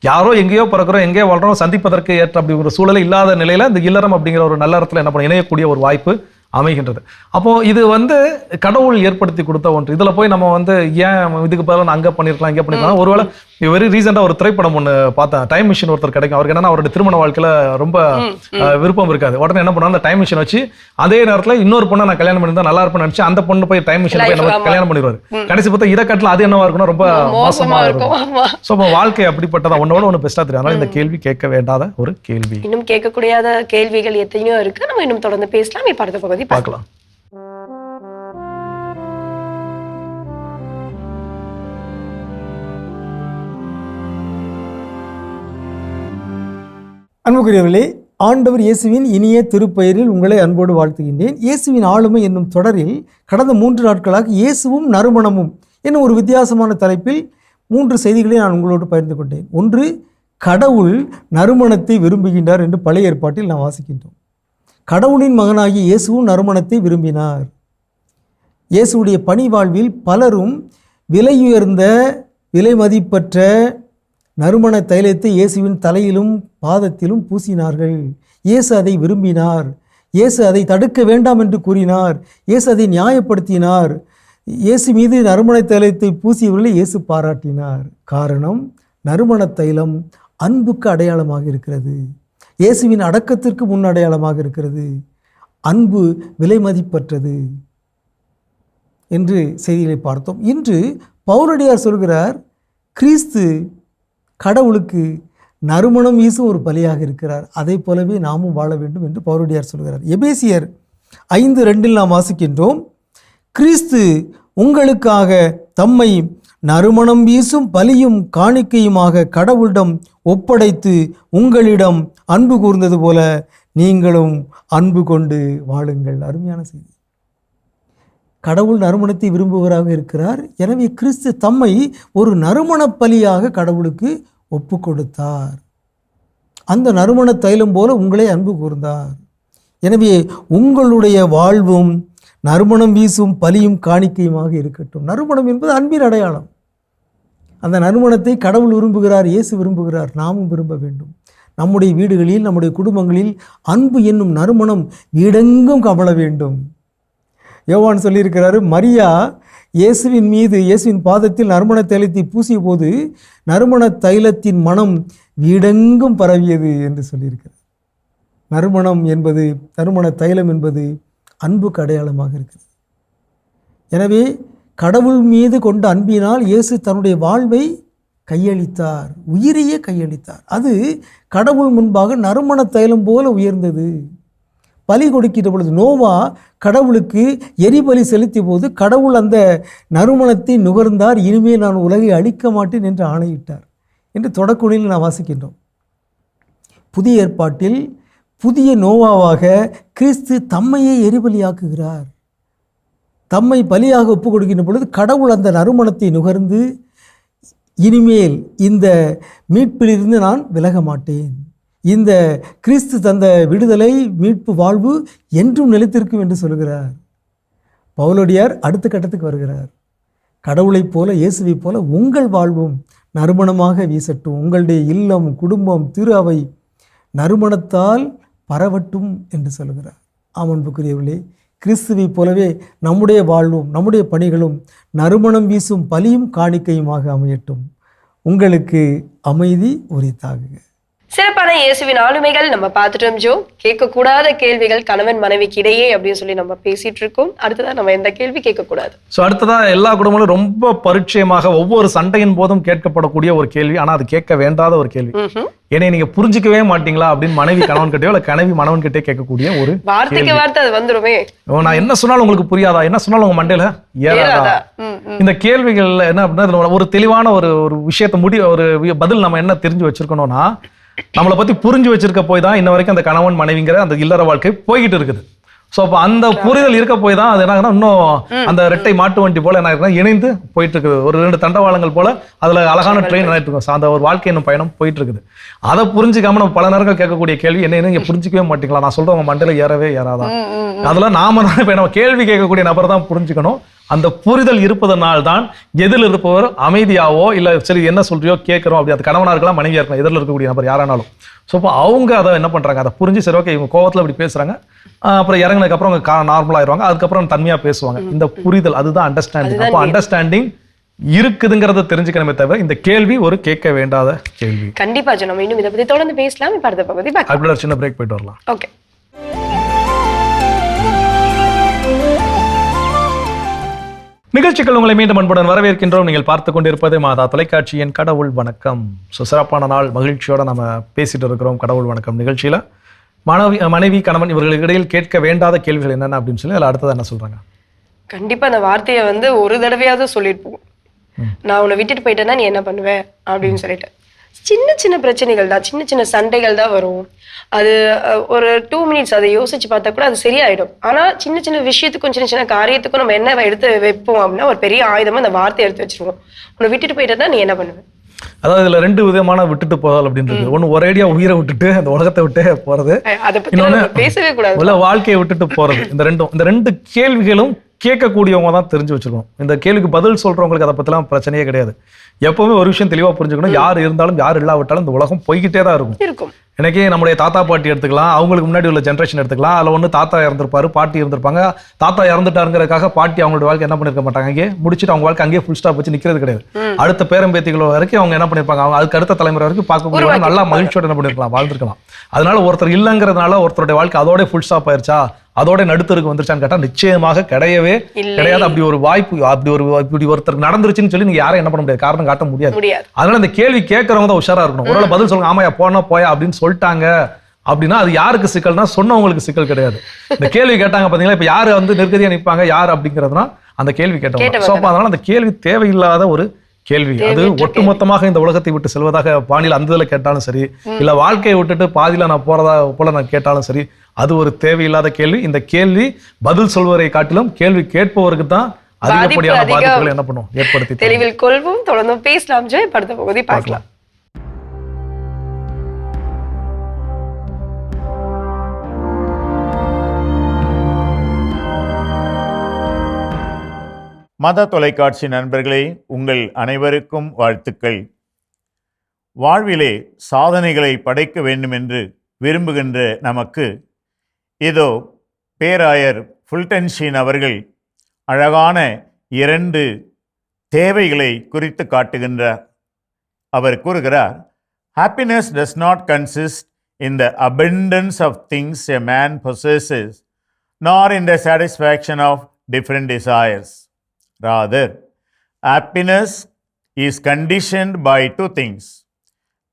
[SPEAKER 4] யாரோ எங்கேயோ பிறக்கிறோம் எங்கேயோ வாழ்றோம், சந்திப்பதற்கு ஏற்ற அப்படி ஒரு சூழல் இல்லாத நிலையில இந்த இல்லறம் அப்படிங்கிற ஒரு நல்ல இடத்துல என்ன பண்ண இணையக்கூடிய ஒரு வாய்ப்பு அமைகின்றது. அப்போ இது வந்து கடவுள் ஏற்படுத்தி கொடுத்த ஒன்று. இதுல போய் நம்ம வந்து ஏன் இதுக்கு பதிலாக அங்க பண்ணிருக்கலாம் இங்கே பண்ணிருக்கலாம். ஒருவேளை வெரி ரீசெண்டா ஒரு திரைப்படம் ஒன்று பார்த்தேன், டைம் மிஷின் ஒருத்தர் கிடைக்கும். அவருக்கு என்னன்னா அவருடைய திருமண வாழ்க்கையில ரொம்ப விருப்பம் இருக்காது. உடனே என்ன பண்ணா அந்த டைம் மிஷின் வச்சு அதே நேரத்துல இன்னொரு பொண்ணை நான் கல்யாணம் பண்ணிருந்தா நல்லா இருப்பேன்னு நினைச்சு அந்த பொண்ணு போய் டைம் மிஷின் போய் நம்ம கல்யாணம் பண்ணிடுவாரு. கடைசி பார்த்தா இதை கட்டல அது என்னவா இருக்கணும், ரொம்ப மோசமா இருக்கும். ஸோ அப்போ வாழ்க்கை அப்படிப்பட்டதா, ஒன்னோட ஒன்று பெஸ்டா தெரியும். அதனால இந்த கேள்வி கேட்க வேண்டாத ஒரு கேள்வி.
[SPEAKER 3] இன்னும் கேட்கக்கூடியாத கேள்விகள் எத்தனையோ இருக்கு, நம்ம இன்னும் தொடர்ந்து பேசலாம். இப்ப அடுத்த பகுதி
[SPEAKER 4] பார்க்கலாம்.
[SPEAKER 10] அன்புக்குரியவர்களே, ஆண்டவர் இயேசுவின் இனிய திருப்பெயரில் உங்களை அன்போடு வாழ்த்துகின்றேன். இயேசுவின் ஆளுமை என்னும் தொடரில் கடந்த 3 நாட்களாக இயேசுவும் நறுமணமும் என்னும் ஒரு வித்தியாசமான தலைப்பில் 3 செய்திகளை நான் உங்களோடு பகிர்ந்து கொண்டேன். ஒன்று, கடவுள் நறுமணத்தை விரும்புகின்றார் என்று பழைய ஏற்பாட்டில் நாம் வாசிக்கின்றோம். கடவுளின் மகனாகிய இயேசுவும் நறுமணத்தை விரும்பினார். இயேசுடைய பணி வாழ்வில் பலரும் விலையுயர்ந்த விலை மதிப்பற்ற நறுமண தைலத்தை இயேசுவின் தலையிலும் பாதத்திலும் பூசினார்கள். இயேசு அதை விரும்பினார். இயேசு அதை தடுக்க வேண்டாம் என்று கூறினார். இயேசு அதை நியாயப்படுத்தினார். இயேசு மீது நறுமண தைலத்தை பூசியவர்களை இயேசு பாராட்டினார். காரணம், நறுமண தைலம் அன்புக்கு அடையாளமாக இருக்கிறது. இயேசுவின் அடக்கத்திற்கு முன் அடையாளமாக இருக்கிறது. அன்பு விலை மதிப்பற்றது என்று செய்திகளை பார்த்தோம். இன்று பவுலடியார் சொல்கிறார், கிறிஸ்து கடவுளுக்கு நறுமணம் வீசும் ஒரு பலியாக இருக்கிறார். அதை போலவே நாமும் வாழ வேண்டும் என்று பவுலடியார் சொல்கிறார். எபேசியர் 5:2 நாம் வாசிக்கின்றோம், கிறிஸ்து உங்களுக்காக தம்மை நறுமணம் வீசும் பலியும் காணிக்கையுமாக கடவுளிடம் ஒப்படைத்து உங்களிடம் அன்பு கூர்ந்தது போல நீங்களும் அன்பு கொண்டு வாழுங்கள். அருமையான செய்தி. கடவுள் நறுமணத்தை விரும்புவராக இருக்கிறார். எனவே கிறிஸ்து தம்மை ஒரு நறுமண பலியாக கடவுளுக்கு ஒப்பு கொடுத்தார். அந்த நறுமண தைலம் போல உங்களை அன்பு கூர்ந்தார். எனவே உங்களுடைய வாழ்வும் நறுமணம் வீசும் பலியும் காணிக்கையுமாக இருக்கட்டும். நறுமணம் என்பது அன்பின் அடையாளம். அந்த நறுமணத்தை கடவுள் விரும்புகிறார், இயேசு விரும்புகிறார், நாமும் விரும்ப வேண்டும். நம்முடைய வீடுகளில், நம்முடைய குடும்பங்களில் அன்பு என்னும் நறுமணம் வீடெங்கும் கமழ வேண்டும். யோவான் சொல்லியிருக்கிறாரு, மரியா இயேசுவின் மீது, இயேசுவின் பாதத்தில் நறுமண தைலத்தை பூசிய போது நறுமண தைலத்தின் மனம் வீடெங்கும் பரவியது என்று சொல்லியிருக்கிறார். நறுமணம் என்பது, நறுமண தைலம் என்பது அன்புக்கு அடையாளமாக இருக்கிறது. எனவே கடவுள் மீது கொண்ட அன்பினால் இயேசு தன்னுடைய வாழ்வை கையளித்தார், உயிரையே கையளித்தார். அது கடவுள் முன்பாக நறுமண தைலம் போல உயர்ந்தது. பலி கொடுக்கின்ற பொழுது நோவா கடவுளுக்கு எரிபலி செலுத்திய போது கடவுள் அந்த நறுமணத்தை நுகர்ந்தார். இனிமேல் நான் உலகை அழிக்க மாட்டேன் என்று ஆணையிட்டார் என்று தொடக்குனில் நான் வாசிக்கின்றோம். புதிய ஏற்பாட்டில் புதிய நோவாவாக கிறிஸ்து தம்மையே எரிபலியாக்குகிறார். தம்மை பலியாக ஒப்பு கொடுக்கின்ற பொழுது கடவுள் அந்த நறுமணத்தை நுகர்ந்து இனிமேல் இந்த மீட்பிலிருந்து நான் விலக மாட்டேன், இந்த கிறிஸ்து தந்த விடுதலை மீட்பு வாழ்வு என்றும் நிலைத்திருக்கும் என்று சொல்கிறார். பவுலடியார் அடுத்த கட்டத்துக்கு வருகிறார். கடவுளைப் போல இயேசுவைப் போல உங்கள் வாழ்வும் நறுமணமாக வீசட்டும், உங்களுடைய இல்லம் குடும்பம் திரு அவை நறுமணத்தால் பரவட்டும் என்று சொல்கிறார். அன்புக்குரியவர்களே, கிறிஸ்துவைப் போலவே நம்முடைய வாழ்வும் நம்முடைய பணிகளும் நறுமணம் வீசும் பலியும் காணிக்கையுமாக அமையட்டும். உங்களுக்கு அமைதி உரித்தாகுக.
[SPEAKER 3] சிறப்பான இயேசுவின் ஆளுமைகள் நம்ம பார்த்துட்டோம் ஜோ. கேட்கக்கூடாத கேள்விகள் கணவன் மனைவிக்கு இடையே அப்படின்னு சொல்லி நம்ம பேசிட்டு இருக்கோம். அடுத்ததா நம்ம எந்த கேள்வி கேட்கக்கூடாது?
[SPEAKER 4] ஸோ அடுத்ததா எல்லா குடும்பங்களும் ரொம்ப பரிச்சயமாக ஒவ்வொரு சண்டையின் போதும் கேட்கப்படக்கூடிய ஒரு கேள்வி, ஆனா அது கேட்க வேண்டாத ஒரு கேள்வி. என்னை நீங்க புரிஞ்சிக்கவே மாட்டீங்களா அப்படின்னு மனைவி கணவன் கிட்டயோ இல்ல கனவி மணவன் கிட்டே கேட்கக்கூடிய ஒரு
[SPEAKER 3] வார்த்தைக்கு வார்த்தை அது வந்துருமே.
[SPEAKER 4] நான் என்ன சொன்னாலும் உங்களுக்கு புரியாதா, என்ன சொன்னாலும் உங்க மண்டையில ஏறாதா? இந்த கேள்விகள்ல என்ன அப்படின்னா ஒரு தெளிவான ஒரு விஷயத்தை ஒரு பதில் நம்ம என்ன தெரிஞ்சு வச்சிருக்கணும்னா, நம்மளை பத்தி புரிஞ்சு வச்சிருக்க போய் தான் இன்ன வரைக்கும் அந்த கணவன் மனைவிங்கிற அந்த இல்லற வாழ்க்கை போய்கிட்டு இருக்குது. ஸோ அப்போ அந்த புரிதல் இருக்க போய் தான் அது என்ன இன்னும் அந்த ரெட்டை மாட்டு வண்டி போல என்ன இணைந்து போயிட்டு இருக்குது. ஒரு 2 தண்டவாளங்கள் போல அதுல அழகான ட்ரெயின் நினைட்டு இருக்கோம். அந்த ஒரு வாழ்க்கை என்னும் பயணம் போயிட்டு இருக்குது. அதை புரிஞ்சுக்காம நம்ம பல நேரங்கள் கேட்கக்கூடிய கேள்வி என்ன, நீங்க புரிஞ்சிக்கவே மாட்டீங்களா, நான் சொல்றவங்க மண்டையில ஏறவே ஏறாதான். அதெல்லாம் நாம தான் இப்ப நம்ம கேள்வி கேட்கக்கூடிய நபர் தான் புரிஞ்சுக்கணும். அந்த புரிதல் இருப்பதனால் தான் எதில் இருப்பவர் அமைதியாவோ இல்ல சரி என்ன சொல்றியோ கேட்கிறோம் அப்படி, அது கணவனா இருக்கலாம் மனைவியா இருக்கலாம், எதிரில் இருக்கக்கூடிய நபர் யாரானாலும். ஸோ இப்போ அவங்க அதை என்ன பண்றாங்க, அதை புரிஞ்சு சரி ஓகே இவங்க கோவத்தில் இப்படி பேசுறாங்க, அப்புறம் இறங்கினதுக்கு அப்புறம் அவங்க நார்மல் ஆயிடுவாங்க, அதுக்கப்புறம் தன்மையா பேசுவாங்க. இந்த புரிதல் அதுதான் அண்டர்ஸ்டாண்டிங். அப்போ அண்டர்ஸ்டாண்டிங் இருக்குதுங்கிறத தெரிஞ்சுக்கணுமே தவிர இந்த கேள்வி ஒரு கேட்க வேண்டாத கேள்வி.
[SPEAKER 3] கண்டிப்பா நம்ம இன்னும் இதை பத்தி தொடர்ந்து பேசலாம். இப்ப அடுத்த பகுதி
[SPEAKER 4] அப்படி ஒரு சின்ன பிரேக் போயிட்டு வரலாம்.
[SPEAKER 3] ஓகே.
[SPEAKER 4] நிகழ்ச்சிகள் உங்களை மீண்டும் அன்புடன் வரவேற்கின்றோம். நீங்கள் பார்த்து கொண்டிருப்பது மாதா தொலைக்காட்சியின் கடவுள் வணக்கம். சிறப்பான நாள், மகிழ்ச்சியோட நம்ம பேசிட்டு இருக்கிறோம் கடவுள் வணக்கம் நிகழ்ச்சியில. மனைவி கணவன் இவர்களுக்கு இடையில் கேட்க வேண்டாத கேள்விகள் என்னென்ன அப்படின்னு சொல்லி அதில் அடுத்தது என்ன சொல்றாங்க.
[SPEAKER 3] கண்டிப்பா அந்த வார்த்தையை ஒரு தடவையாவது சொல்லியிருப்போம். நான் உன்னை விட்டுட்டு போயிட்டேன்னா நீ என்ன பண்ணுவ அப்படின்னு சொல்லிட்டு. சின்ன சின்ன பிரச்சனைகள் தான், சின்ன சின்ன சண்டைகள் தான் வரும். அது ஒரு 2 மினிட்ஸ் அதை யோசிச்சு பார்த்தா கூட அது சரியாயிடும். ஆனா சின்ன சின்ன விஷயத்துக்கும் சின்ன சின்ன காரியத்துக்கும் நம்ம என்ன எடுத்து வைப்போம் அப்படின்னா ஒரு பெரிய ஆயுதமா அந்த வார்த்தையை எடுத்து வச்சிருவோம். உன்னை விட்டுட்டு போயிட்டேன்னா நீ என்ன பண்ணுவ?
[SPEAKER 4] அதாவது இதுல 2 விதமான விட்டுட்டு போதல் அப்படின்றது. ஒண்ணு ஒரேடியா உயிரை விட்டுட்டு அந்த உலகத்தை விட்டு போறது,
[SPEAKER 3] அதை பத்தி பேசவே கூடாது,
[SPEAKER 4] இல்ல வாழ்க்கையை விட்டுட்டு போறது. இந்த ரெண்டு கேள்விகளும் கேட்கக்கூடியவங்க தான் தெரிஞ்சு வச்சிருக்கணும். இந்த கேள்விக்கு பதில் சொல்றவங்களுக்கு அதை பத்திலாம் பிரச்சனையே கிடையாது. எப்பவுமே ஒரு விஷயம் தெளிவா புரிஞ்சுக்கணும், யார் இருந்தாலும் யார் இல்லாவிட்டாலும் இந்த உலகம் போய்கிட்டே தான் இருக்கும். எனக்கே நம்முடைய தாத்தா பாட்டி எடுத்துக்கலாம், அவங்களுக்கு முன்னாடி உள்ள ஜென்ரேஷன் எடுத்துக்கலாம். அதில் ஒன்று தாத்தா இறந்துருப்பாரு, பாட்டி இருந்திருப்பாங்க. தாத்தா இறந்துட்டாருங்கிறதுக்காக பாட்டி அவங்களோட வாழ்க்கை என்ன பண்ணிருக்க மாட்டாங்க, அங்கேயே முடிச்சுட்டு அவங்க வாழ்க்கை அங்கேயே ஃபுல் ஸ்டாப் வச்சு நிற்கிறது கிடையாது. அடுத்த பேரம்பேத்திகளோ வரைக்கும் அவங்க என்ன பண்ணிருப்பாங்க, அவங்க அதுக்கு அடுத்த தலைமுறை வரைக்கும் பார்க்கக்கூடிய நல்லா மகிழ்ச்சியோட என்ன பண்ணிருக்கலாம், வாழ்ந்துருக்கலாம். அதனால ஒருத்தர் இல்லைங்கிறதுனால ஒருத்தருடைய வாழ்க்கை அதோட ஃபுல் ஸ்டாப் ஆயிருச்சா, அதோட நடுத்தருக்கு வந்துருச்சான்னு கேட்டா நிச்சயமாக கிடையவே கிடையாது. அப்படி ஒரு வாய்ப்பு இப்படி ஒருத்தருக்கு நடந்துருச்சுன்னு சொல்லி நீங்க யாரும் என்ன பண்ண முடியாது, காரணம் காட்ட முடியாது. அதனால இந்த கேள்வி கேட்கறவங்க தான் உஷாரா இருக்கணும். ஒரு பதில் சொல்லுங்க, ஆமாயா போனா போயா அப்படின்னு சொல்லிட்டாங்க அப்படின்னா அது யாருக்கு சிக்கல்னா சொன்னவங்களுக்கு சிக்கல் கிடையாது. இந்த கேள்வி கேட்டாங்க பாத்தீங்களா, இப்ப யாரு நெருக்கடியா நிற்பாங்க யார் அப்படிங்கிறதுனா அந்த கேள்வி கேட்டவங்க. சோ அதனால அந்த கேள்வி தேவையில்லாத ஒரு கேள்வி. அது ஒட்டுமொத்தமாக இந்த உலகத்தை விட்டு செல்வதாக பாணியில் அந்த இதில் கேட்டாலும் சரி, இல்ல வாழ்க்கையை விட்டுட்டு பாதியில நான் போறதா போல நான் கேட்டாலும் சரி, அது ஒரு தேவையில்லாத கேள்வி. இந்த கேள்வி பதில் சொல்வதை காட்டிலும் கேள்வி கேட்பவருக்கு தான் அதிகப்படியான பாதிப்புகளை என்ன பண்ணும் ஏற்படுத்தி.
[SPEAKER 3] தெளிவில் கொள்வோம், தொடர்ந்து பேசலாம். ஜெய் அடுத்த பகுதி பார்க்கலாம்.
[SPEAKER 11] மத தொலைக்காட்சி நண்பர்களே, உங்கள் அனைவருக்கும் வாழ்த்துக்கள். வாழ்விலே சாதனைகளை படைக்க வேண்டும் என்று விரும்புகின்ற நமக்கு இதோ பேராயர் ஃபுல்டன்ஷீன் அவர்கள் அழகான 2 தேவைகளை குறித்து காட்டுகின்றார். அவர் கூறுகிறார், happiness does not consist in the abundance of things a man possesses, nor in the satisfaction of different desires. Rather, happiness is conditioned by two things: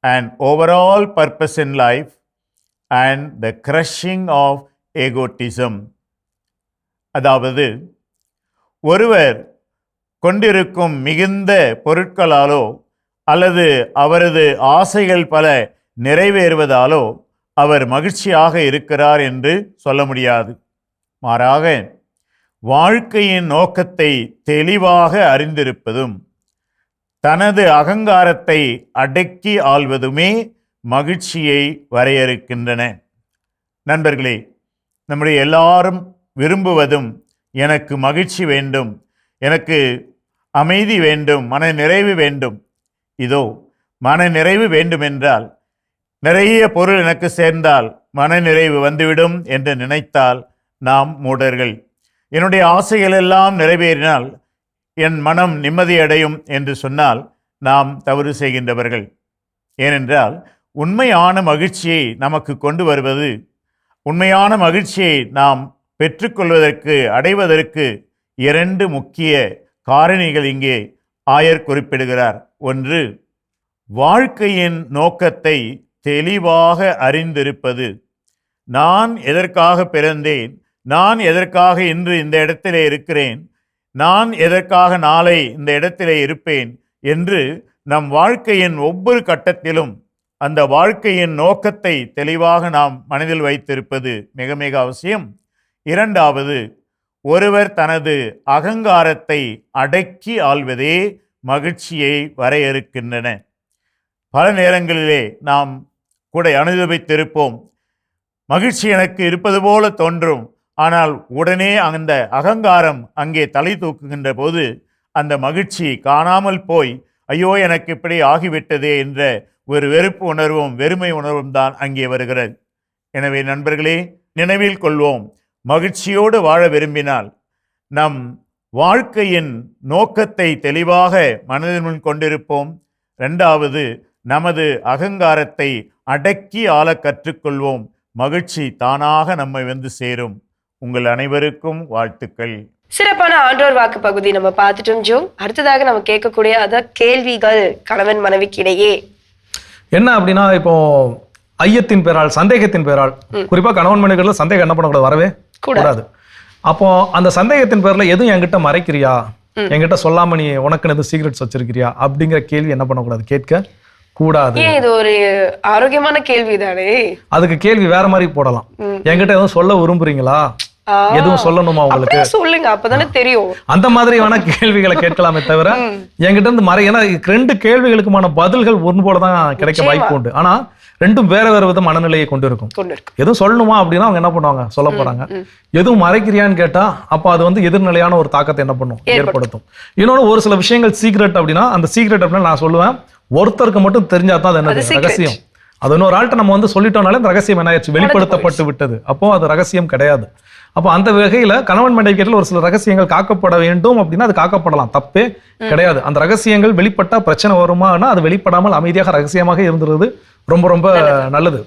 [SPEAKER 11] an overall purpose in life and the crushing of egotism. அதாவது ஒருவர் கொண்டிருக்கும் மிகுந்த பொருட்களாலோ அல்லது அவரது ஆசைகள் பல நிறைவேறுவதாலோ அவர் மகிழ்ச்சியாக இருக்கிறார் என்று சொல்ல முடியாது. மாறாக வாழ்க்கையின் நோக்கத்தை தெளிவாக அறிந்திருப்பதும் தனது அகங்காரத்தை அடக்கி ஆள்வதுமே மகிழ்ச்சியை வரையறுக்கின்றன. நண்பர்களே, நம்முடைய எல்லாரும் விரும்புவதும் எனக்கு மகிழ்ச்சி வேண்டும், எனக்கு அமைதி வேண்டும், மன நிறைவு வேண்டும். இதோ மன நிறைவு வேண்டுமென்றால், நிறைய பொருள் எனக்கு சேர்ந்தால் மன நிறைவு வந்துவிடும் என்று நினைத்தால் நாம் மூடர்கள். என்னுடைய ஆசைகள் எல்லாம் நிறைவேறினால் என் மனம் நிம்மதியடையும் என்று சொன்னால் நாம் தவறு செய்கின்றவர்கள். ஏனென்றால் உண்மையான மகிழ்ச்சியை நமக்கு கொண்டு வருவது, உண்மையான மகிழ்ச்சியை நாம் பெற்றுக்கொள்வதற்கு அடைவதற்கு 2 முக்கிய காரணிகள் இங்கே ஆயர் குறிப்பிடுகிறார். ஒன்று, வாழ்க்கையின் நோக்கத்தை தெளிவாக அறிந்திருப்பது. நான் எதற்காக பிறந்தேன், நான் எதற்காக இன்று இந்த இடத்திலே இருக்கிறேன், நான் எதற்காக நாளை இந்த இடத்திலே இருப்பேன் என்று நம் வாழ்க்கையின் ஒவ்வொரு கட்டத்திலும் அந்த வாழ்க்கையின் நோக்கத்தை தெளிவாக நாம் மனதில் வைத்திருப்பது மிக மிக அவசியம். 2வது, ஒருவர் தனது அகங்காரத்தை அடக்கி ஆள்வதே மகிழ்ச்சியை வரையறுக்கின்றன. பல நேரங்களிலே நாம் கூட அனுபவித்திருப்போம். மகிழ்ச்சி எனக்கு இருப்பது போல தோன்றும், ஆனால் உடனே அந்த அகங்காரம் அங்கே தலை தூக்குகின்ற போது அந்த மகிழ்ச்சி காணாமல் போய், ஐயோ எனக்கு இப்படி ஆகிவிட்டதே என்ற ஒரு வெறுப்பு உணர்வும் வெறுமை உணர்வும் தான் அங்கே வருகிறது. எனவே நண்பர்களே, நினைவில் கொள்வோம், மகிழ்ச்சியோடு வாழ விரும்பினால் நம் வாழ்க்கையின் நோக்கத்தை தெளிவாக மனதில் முன் கொண்டிருப்போம். 2வது, நமது அகங்காரத்தை அடக்கி ஆள கற்றுக்கொள்வோம். மகிழ்ச்சி தானாக நம்மை வந்து சேரும். உங்கள் அனைவருக்கும் வாழ்த்துக்கள்.
[SPEAKER 3] சிறப்பான ஆன்றோர் வாக்கு பகுதி நம்ம பார்த்துட்டோம் ஜோ. அடுத்ததாக நம்ம கேட்கக்கூடிய கேள்விகள் கணவன் மனைவிக்கு இடையே
[SPEAKER 4] என்ன அப்படின்னா, இப்போ ஐயத்தின் பேரால், சந்தேகத்தின் பேரால், குறிப்பா கணவன் மனைவிகள் சந்தேகம் என்ன பண்ணக்கூடாது, வரவே கூடாது. அப்போ அந்த சந்தேகத்தின் பேர்ல எதுவும் என்கிட்ட மறைக்கிறியா, என்கிட்ட சொல்லாம நீ உனக்குன்னு எதுவும் சீக்ரெட்ஸ் வச்சிருக்கிறியா அப்படிங்கிற கேள்வி என்ன பண்ணக்கூடாது, கேட்க கூடாது.
[SPEAKER 3] இது ஒரு ஆரோக்கியமான கேள்வி தானே.
[SPEAKER 4] அதுக்கு கேள்வி வேற மாதிரி போடலாம். என்கிட்ட எதுவும் சொல்ல விரும்புறீங்களா, எதுவும் சொல்லணுமா உங்களுக்கு,
[SPEAKER 3] சொல்லுங்க, அப்பதானே தெரியும்.
[SPEAKER 4] அந்த மாதிரி வேணா கேள்விகளை கேட்கலாமே தவிர என்கிட்ட இருந்து ஏன்னா 2 கேள்விகளுக்குமான பதில்கள் ஒன்று போலதான் கிடைக்க வாய்ப்பு உண்டு. ஆனா 2ம் வேற வேற வித மனநிலையை கொண்டு இருக்கும். எதுவும் சொல்லணுமா அப்படின்னா அவங்க என்ன பண்ணுவாங்க, சொல்ல போறாங்க. எதுவும் மறைக்கிறியான்னு கேட்டா அப்ப அது வந்து எதிர்நிலையான ஒரு தாக்கத்தை என்ன பண்ணும், ஏற்படுத்தும். இன்னொன்னு, ஒரு சில விஷயங்கள் சீக்ரெட் அப்படின்னா அந்த சீக்ரெட் அப்படின்னா நான் சொல்லுவேன், ஒருத்தருக்கு மட்டும் தெரிஞ்சாதான் அது என்னது, ரகசியம். அது இன்னொரு ஆள்கிட்ட நம்ம வந்து சொல்லிட்டோம்னாலே அந்த ரகசியம் என்ன ஆயிடுச்சு, வெளிப்படுத்தப்பட்டு விட்டது. அப்போ அது ரகசியம் கிடையாது. அப்போ அந்த வகையில கணவன் மனைவிக்கிட்ட ஒரு சில ரகசியங்கள் காக்கப்பட வேண்டும் அப்படின்னா அது காக்கப்படலாம், தப்பே கிடையாது. அந்த ரகசியங்கள் வெளிப்பட்டா பிரச்சனை வருமானா அது வெளிப்படாமல் அமைதியாக ரகசியமாக இருந்துறது ரொம்ப ரொம்ப நல்லது.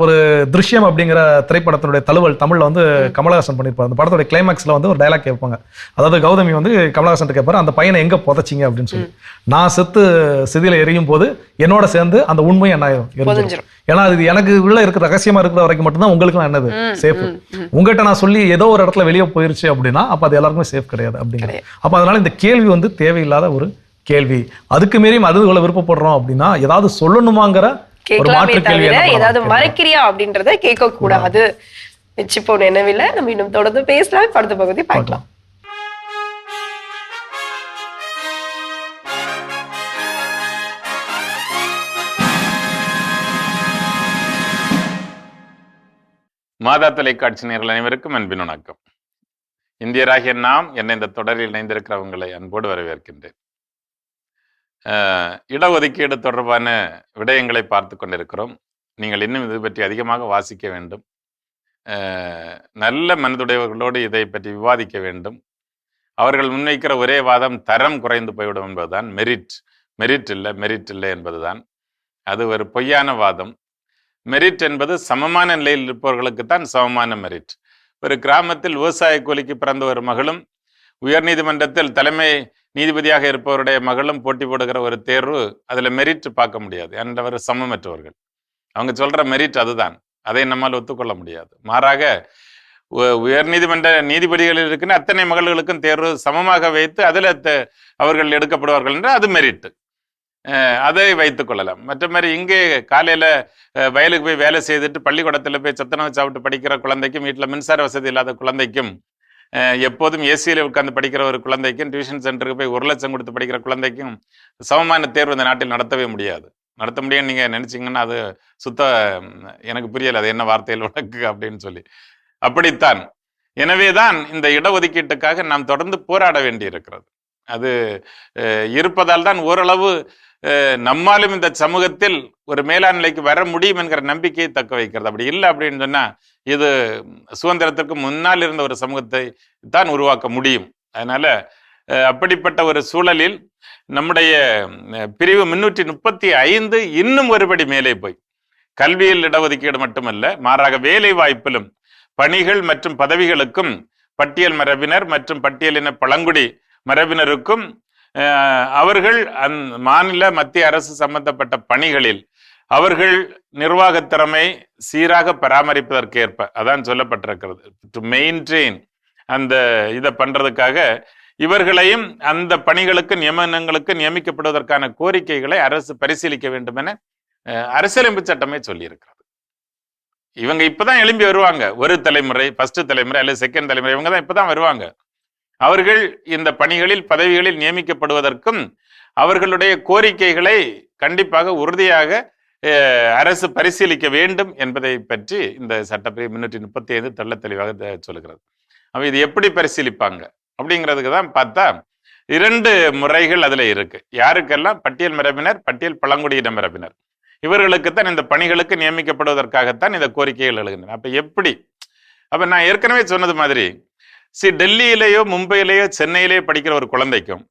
[SPEAKER 4] ஒரு திருஷ்யம் அப்படிங்கிற திரைப்படத்தினுடைய தழுவல் தமிழ்ல வந்து கமலஹாசன் பண்ணியிருப்பார். அந்த படத்தோட கிளைமேக்ஸ்ல வந்து ஒரு டைலாக் கேட்பாங்க. அதாவது கௌதமி வந்து கமலஹாசன் கேட்பாரு, அந்த பையனை எங்க புதைச்சிங்க அப்படின்னு சொல்லி. நான் செத்து சிதியில எரியும் போது என்னோட சேர்ந்து அந்த உண்மை என்ன ஆயிரும், ஏன்னா அது எனக்கு உள்ள இருக்கிற ரகசியமா இருக்கிற வரைக்கும் மட்டும்தான் உங்களுக்கு என்னது சேஃப். உங்ககிட்ட நான் சொல்லி ஏதோ ஒரு இடத்துல வெளியே போயிருச்சு அப்படின்னா அப்ப அது எல்லாருக்குமே சேஃப் கிடையாது அப்படிங்கிறது. அப்ப அதனால இந்த கேள்வி வந்து தேவையில்லாத ஒரு கேள்வி. அதுக்கு மீறியும் அதுகளை விருப்பப்படுறோம் அப்படின்னா ஏதாவது சொல்லணுமாங்கிற ஒரு மாற்று கேள்வி,
[SPEAKER 3] ஏதாவது மறைக்கிறியா அப்படின்றத கேட்க கூடாது. வச்சுப்போ நினைவில்லை. நம்ம இன்னும் தொடர்ந்து பேசலாம். அடுத்த பகுதி பார்க்கலாம்.
[SPEAKER 12] மாதா தொலைக்காட்சி நேயர்கள் அனைவருக்கும் அன்பின் வணக்கம். இந்தியராகிய நாம் என்னை இந்த தொடரில் இணைந்திருக்கிறவங்களை அன்போடு வரவேற்கின்றேன். இடஒதுக்கீடு தொடர்பான விடயங்களை பார்த்து கொண்டிருக்கிறோம். நீங்கள் இன்னும் இது பற்றி அதிகமாக வாசிக்க வேண்டும். நல்ல மனதுடையவர்களோடு இதை பற்றி விவாதிக்க வேண்டும். அவர்கள் முன்வைக்கிற ஒரே வாதம் தரம் குறைந்து போய்விடும் என்பதுதான். மெரிட் இல்லை என்பதுதான். அது ஒரு பொய்யான வாதம். மெரிட் என்பது சமமான நிலையில் இருப்பவர்களுக்கு தான் சமமான மெரிட். ஒரு கிராமத்தில் விவசாய கூலிக்கு பிறந்த ஒரு மகளும் உயர்நீதிமன்றத்தில் தலைமை நீதிபதியாக இருப்பவருடைய மகளும் போட்டி போடுகிற ஒரு தேர்வு, அதில் மெரிட் பார்க்க முடியாது. என்றவர் சமமற்றவர்கள். அவங்க சொல்ற மெரிட் அதுதான். அதை நம்மால் ஒத்துக்கொள்ள முடியாது. மாறாக உயர்நீதிமன்ற நீதிபதிகளில் இருக்கிற அத்தனை மகள்களுக்கும் தேர்வு சமமாக வைத்து அதில் அவர்கள் எடுக்கப்படுவார்கள் என்று அது மெரிட். அதை வைத்துக் கொள்ளலாம். மற்ற மாதிரி இங்கே காலையில வயலுக்கு போய் வேலை செய்துட்டு பள்ளிக்கூடத்தில் போய் சத்துணவு சாப்பிட்டு படிக்கிற குழந்தைக்கும், வீட்டில் மின்சார வசதி இல்லாத குழந்தைக்கும், எப்போதும் ஏசியில் உட்கார்ந்து படிக்கிற ஒரு குழந்தைக்கும், டியூஷன் சென்டருக்கு போய் 1 லட்சம் கொடுத்து படிக்கிற குழந்தைக்கும் சமமான தேர்வு இந்த நாட்டில் நடத்தவே முடியாது. நடத்த முடியும்னு நீங்க நினைச்சீங்கன்னா அது சுத்த எனக்கு புரியல, அது என்ன வார்த்தையில் உனக்கு அப்படின்னு சொல்லி. அப்படித்தான். எனவேதான் இந்த இடஒதுக்கீட்டுக்காக நாம் தொடர்ந்து போராட வேண்டி இருக்கிறது. அது இருப்பதால் தான் ஓரளவு நம்மாலும் இந்த சமூகத்தில் ஒரு மேலாண் நிலைக்கு வர முடியும் என்கிற நம்பிக்கையை தக்க வைக்கிறது. அப்படி இல்லை அப்படின்னு சொன்னா இது சுதந்திரத்திற்கு முன்னால் இருந்த ஒரு சமூகத்தை தான் உருவாக்க முடியும். அதனால அப்படிப்பட்ட ஒரு சூழலில் நம்முடைய பிரிவு 335 இன்னும் ஒருபடி மேலே போய் கல்வியில் இடஒதுக்கீடு மட்டுமல்ல, மாறாக வேலை வாய்ப்பிலும் பணிகள் மற்றும் பதவிகளுக்கும் பட்டியல் மரபினர் மற்றும் பட்டியலின பழங்குடி மரபினருக்கும் அவர்கள் மாநில மத்திய அரசு சம்பந்தப்பட்ட பணிகளில் அவர்கள் நிர்வாக திறமை சீராக பராமரிப்பதற்கேற்ப அதான் சொல்லப்பட்டிருக்கிறது. டு மெயின்டைன் அந்த இதை பண்றதுக்காக இவர்களையும் அந்த பணிகளுக்கு நியமனங்களுக்கு நியமிக்கப்படுவதற்கான கோரிக்கைகளை அரசு பரிசீலிக்க வேண்டும் என அரசியலமைப்பு சட்டமே சொல்லியிருக்கிறது. இவங்க இப்பதான் எழும்பி வருவாங்க. ஒரு தலைமுறை, ஃபர்ஸ்ட் தலைமுறை அல்லது செகண்ட் தலைமுறை, இவங்க தான் இப்பதான் வருவாங்க. அவர்கள் இந்த பணிகளில் பதவிகளில் நியமிக்கப்படுவதற்கும் அவர்களுடைய கோரிக்கைகளை கண்டிப்பாக உறுதியாக அரசு பரிசீலிக்க வேண்டும் என்பதை பற்றி இந்த சட்டப்பிரிவு 335 தெள்ள தெளிவாக சொல்லுகிறது. அப்ப இது எப்படி பரிசீலிப்பாங்க அப்படிங்கிறதுக்கு தான் பார்த்தா 2 முறைகள் அதுல இருக்கு. யாருக்கெல்லாம்? பட்டியல் மரபினர், பட்டியல் பழங்குடியின மரபினர். இவர்களுக்குத்தான் இந்த பணிகளுக்கு நியமிக்கப்படுவதற்காகத்தான் இந்த கோரிக்கைகள் எழுகின்றன. அப்ப எப்படி? அப்ப நான் ஏற்கனவே சொன்னது மாதிரி டெல்லியிலேயோ மும்பையிலேயோ சென்னையிலேயோ படிக்கிற ஒரு குழந்தைக்கும்